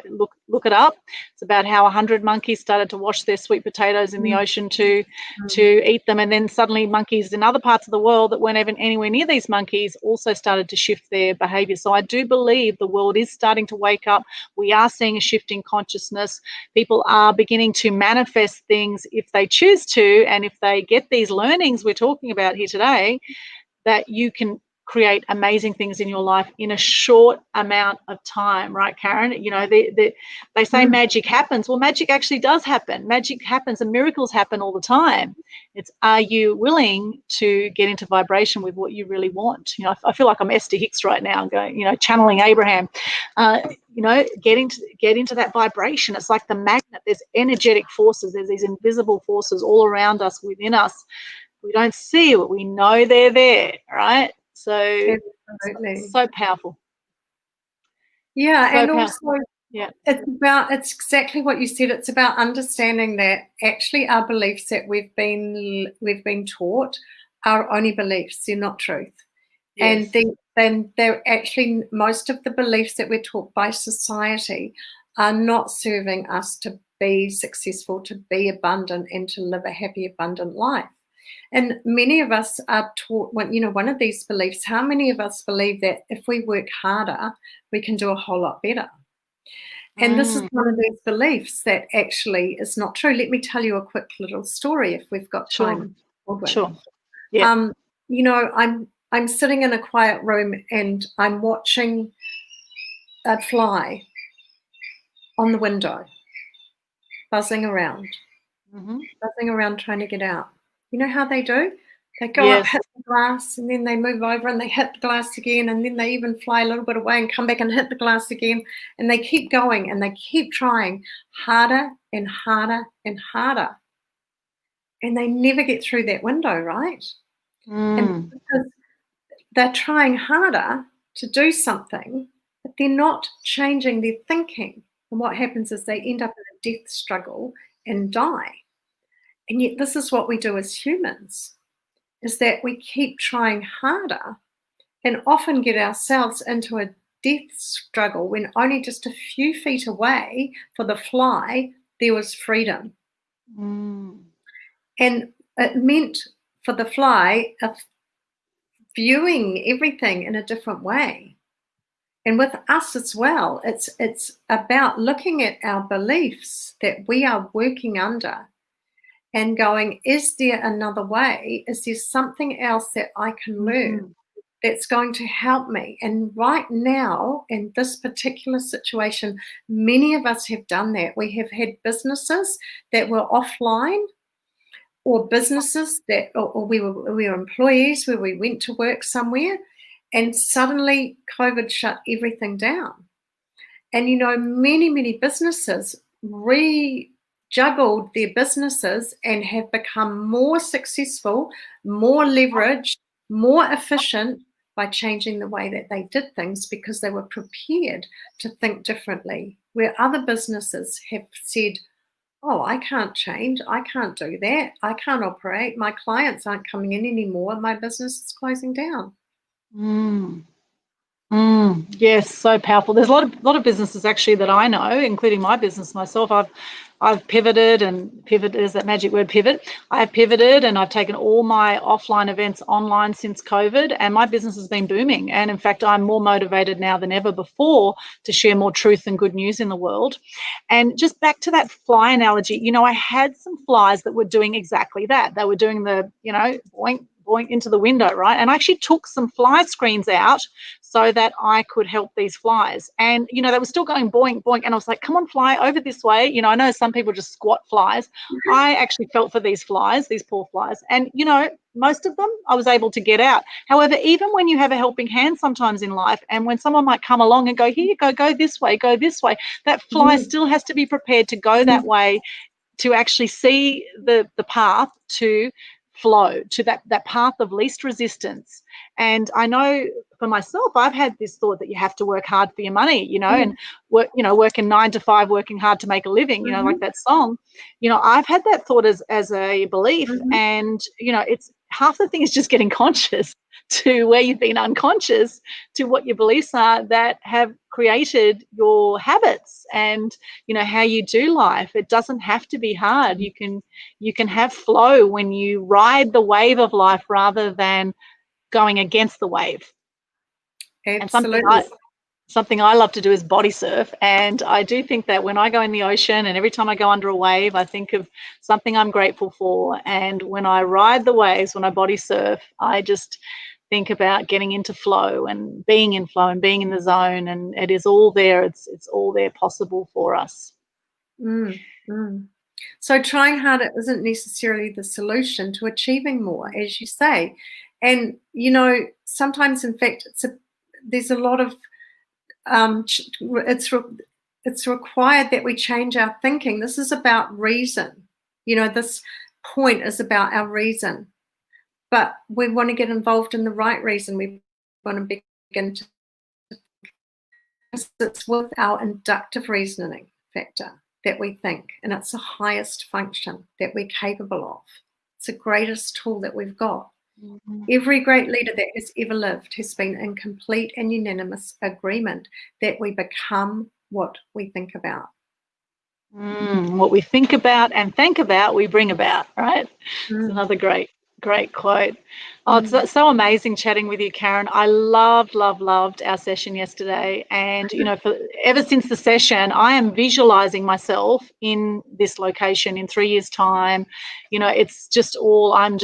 look it up. It's about how 100 monkeys started to wash their sweet potatoes in the ocean to eat them, and then suddenly monkeys in other parts of the world that weren't even anywhere near these monkeys also started to shift their behavior. So I do believe the world is starting to wake up. We are seeing a shift in consciousness. People are beginning to manifest things if they choose to, and if they get these learnings we're talking about here today, that you can create amazing things in your life in a short amount of time, right, Karen? You know, they say magic happens. Well, magic actually does happen. Magic happens and miracles happen all the time. It's, are you willing to get into vibration with what you really want? You know, I feel like I'm Esther Hicks right now, going, you know, channeling Abraham. You know, get into that vibration. It's like the magnet. There's energetic forces. There's these invisible forces all around us, within us. We don't see it. We know they're there, right? So Absolutely. so powerful. Yeah, so and powerful. also it's exactly what you said. It's about understanding that actually our beliefs that we've been taught are only beliefs. They're not truth. Yes. And they're actually, most of the beliefs that we're taught by society are not serving us to be successful, to be abundant, and to live a happy, abundant life. And many of us are taught, one of these beliefs, how many of us believe that if we work harder, we can do a whole lot better? And this is one of those beliefs that actually is not true. Let me tell you a quick little story if we've got time. Sure. Yeah. You know, I'm sitting in a quiet room and I'm watching a fly on the window, buzzing around trying to get out. You know how they do? They go up, hit the glass, and then they move over and they hit the glass again, and then they even fly a little bit away and come back and hit the glass again, and they keep going and they keep trying harder and harder and harder. And they never get through that window, right? And because they're trying harder to do something, but they're not changing their thinking. And what happens is they end up in a death struggle and die. And yet this is what we do as humans, is that we keep trying harder and often get ourselves into a death struggle when only just a few feet away for the fly, there was freedom. And it meant for the fly of viewing everything in a different way. And with us as well, it's about looking at our beliefs that we are working under and going, is there another way? Is there something else that I can learn that's going to help me? And right now, in this particular situation, many of us have done that. We have had businesses that were offline, or businesses that, or we were employees where we went to work somewhere, and suddenly COVID shut everything down. And, you know, many businesses juggled their businesses and have become more successful, more leveraged, more efficient by changing the way that they did things, because they were prepared to think differently. Where other businesses have said, oh, I can't change, I can't do that, I can't operate, my clients aren't coming in anymore, my business is closing down. Yes, so powerful. There's a lot of businesses actually that I know, including my business myself. I've pivoted, and pivot is that magic word, pivot. I've pivoted and I've taken all my offline events online since COVID, and my business has been booming. And in fact, I'm more motivated now than ever before to share more truth and good news in the world. And just back to that fly analogy, you know, I had some flies that were doing exactly that. They were doing the, you know, boink, boink into the window, right? And I actually took some fly screens out so that I could help these flies. And, you know, they were still going boink, boink. And I was like, come on, fly over this way. You know, I know some people just squat flies. I actually felt for these flies, these poor flies. And, you know, most of them I was able to get out. However, even when you have a helping hand sometimes in life, and when someone might come along and go, here you go this way, that fly still has to be prepared to go that way, to actually see the path to flow, to that path of least resistance. And I know for myself, I've had this thought that you have to work hard for your money, you know, and working 9 to 5, working hard to make a living, you know, like that song. You know, I've had that thought as a belief, and, you know, it's half the thing is just getting conscious to where you've been unconscious to what your beliefs are that have created your habits and, you know, how you do life. It doesn't have to be hard. You can have flow when you ride the wave of life rather than going against the wave. Absolutely. And something I love to do is body surf. And I do think that when I go in the ocean and every time I go under a wave, I think of something I'm grateful for. And when I ride the waves, when I body surf, I just think about getting into flow and being in flow and being in the zone, and it is all there. It's all there possible for us. Mm, mm. So trying harder isn't necessarily the solution to achieving more, as you say. And, you know, sometimes, in fact, there's a lot of, it's required that we change our thinking. This is about reason. You know, this point is about our reason. But we want to get involved in the right reason. We want to begin to, it's with our inductive reasoning factor that we think, and it's the highest function that we're capable of. It's the greatest tool that we've got. Mm-hmm. Every great leader that has ever lived has been in complete and unanimous agreement that we become what we think about. What we think about and think about, we bring about, right? It's another great quote. Oh, it's so amazing chatting with you, Karen. I loved our session yesterday. And, you know, ever since the session, I am visualizing myself in this location in 3 years' time. You know, it's just all, I'm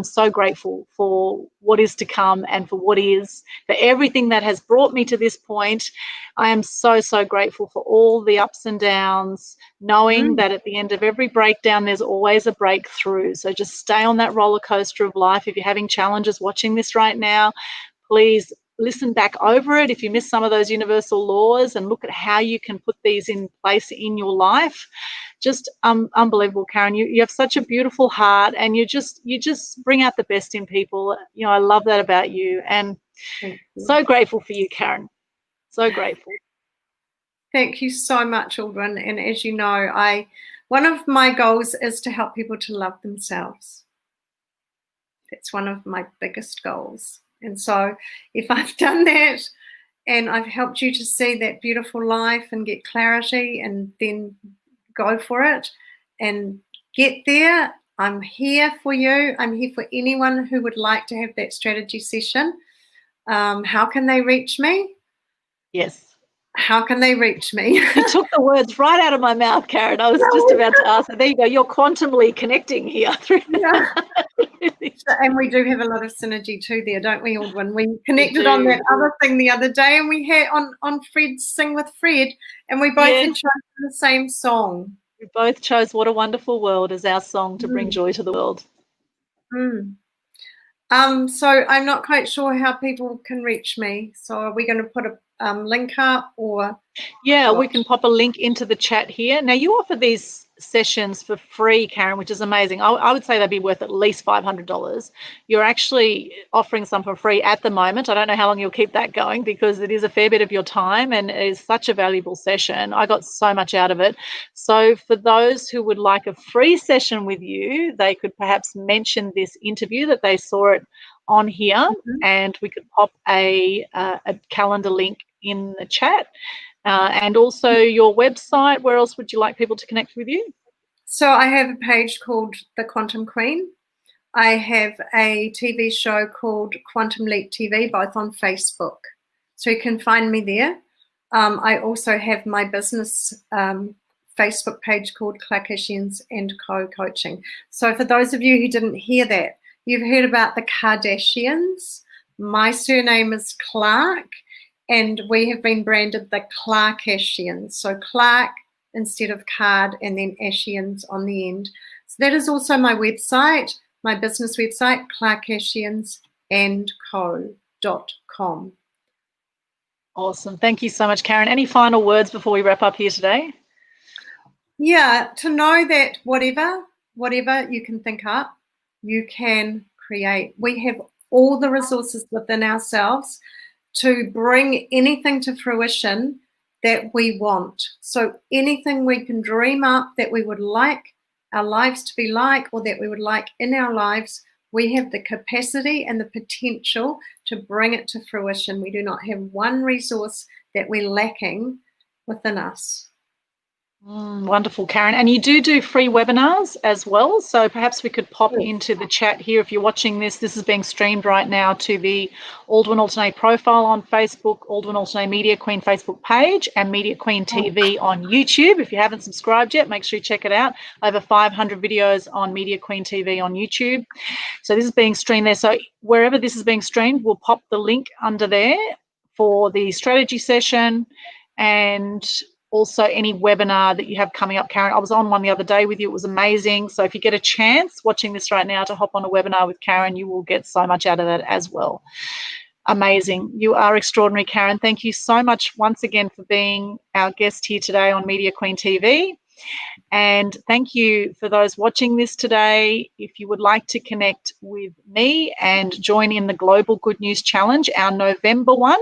so grateful for what is to come and for what is, for everything that has brought me to this point. I am so grateful for all the ups and downs, knowing that at the end of every breakdown, there's always a breakthrough. So just stay on that roller coaster of life. If you're having challenges watching this right now, please listen back over it if you miss some of those universal laws and look at how you can put these in place in your life. Just unbelievable, Karen. You have such a beautiful heart, and you just bring out the best in people. You know, I love that about you, and so grateful for you, Karen. So grateful. Thank you so much, Aldwyn. And as you know, one of my goals is to help people to love themselves. That's one of my biggest goals. And so if I've done that and I've helped you to see that beautiful life and get clarity and then go for it and get there, I'm here for you. I'm here for anyone who would like to have that strategy session. How can they reach me? Yes. How can they reach me? You took the words right out of my mouth, Karen. I was just about to ask. There you go. You're quantumly connecting here. Yeah. And we do have a lot of synergy too there, don't we, Aldwyn? We connected on that other thing the other day, and we had on Fred's Sing with Fred, and we both had chosen the same song. We both chose What a Wonderful World as our song to bring joy to the world. So I'm not quite sure how people can reach me. So are we going to put a link up, or? Yeah, we can pop a link into the chat here. Now, you offer these sessions for free, Karen, which is amazing. I would say they'd be worth at least $500. You're actually offering some for free at the moment. I don't know how long you'll keep that going, because it is a fair bit of your time and it is such a valuable session. I got so much out of it. So for those who would like a free session with you, they could perhaps mention this interview that they saw it on here, and we could pop a calendar link in the chat. And also your website. Where else would you like people to connect with you? So I have a page called The Quantum Queen. I have a TV show called Quantum Leap TV, both on Facebook. So you can find me there. I also have my business Facebook page called Clarkishians & Co Coaching. So for those of you who didn't hear that, you've heard about the Kardashians. My surname is Clark, and we have been branded the Clarkishians. So Clark instead of card, and then Ashians on the end. So that is also my website, my business website, clarkishiansandco.com. Awesome. Thank you so much, Karen. Any final words before we wrap up here today? Yeah, to know that whatever you can think up, you can create. We have all the resources within ourselves to bring anything to fruition that we want. So anything we can dream up that we would like our lives to be like, or that we would like in our lives, we have the capacity and the potential to bring it to fruition. We do not have one resource that we're lacking within us. Wonderful, Karen. And you do free webinars as well. So perhaps we could pop into the chat here. If you're watching this, this is being streamed right now to the Aldwyn Altuney profile on Facebook, Aldwyn Altuney Media Queen Facebook page, and Media Queen TV on YouTube. If you haven't subscribed yet, make sure you check it out. Over 500 videos on Media Queen TV on YouTube. So this is being streamed there. So wherever this is being streamed, we'll pop the link under there for the strategy session and also any webinar that you have coming up, Karen. I was on one the other day with you. It was amazing. So if you get a chance watching this right now to hop on a webinar with Karen, you will get so much out of that as well. Amazing. You are extraordinary, Karen. Thank you so much once again for being our guest here today on Media Queen TV. And thank you for those watching this today. If you would like to connect with me and join in the Global Good News Challenge, our November one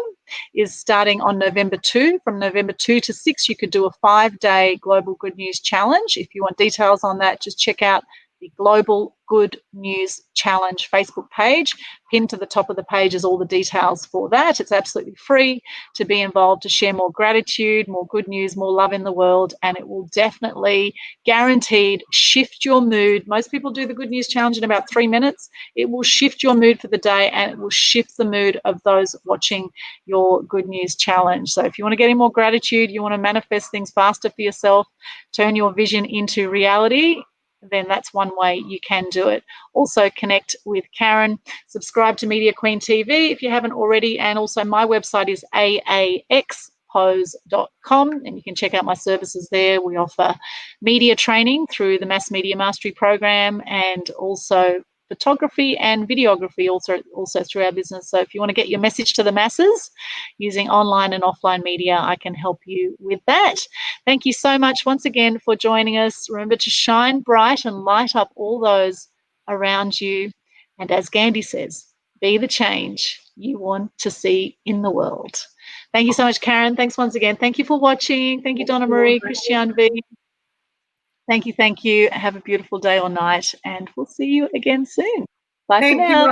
is starting on November 2. From November 2 to 6, you could do a 5-day Global Good News Challenge. If you want details on that, just check out the Global Good News Challenge Facebook page. Pinned to the top of the page is all the details for that. It's absolutely free to be involved, to share more gratitude, more good news, more love in the world, and it will definitely, guaranteed, shift your mood. Most people do the Good News Challenge in about 3 minutes. It will shift your mood for the day, and it will shift the mood of those watching your Good News Challenge. So if you want to get in more gratitude, you want to manifest things faster for yourself, turn your vision into reality, then that's one way you can do it. Also connect with Karen, subscribe to Media Queen TV if you haven't already, and also my website is aaxpose.com, and you can check out my services there. We offer media training through the Mass Media Mastery Program, and also photography and videography also through our business. So if you want to get your message to the masses using online and offline media, I can help you with that. Thank you so much once again for joining us. Remember to shine bright and light up all those around you. And as Gandhi says, be the change you want to see in the world. Thank you so much, Karen. Thanks once again. Thank you for watching. Thank you, Donna Marie, Christiane V. Thank you. Have a beautiful day or night, and we'll see you again soon. Bye for now.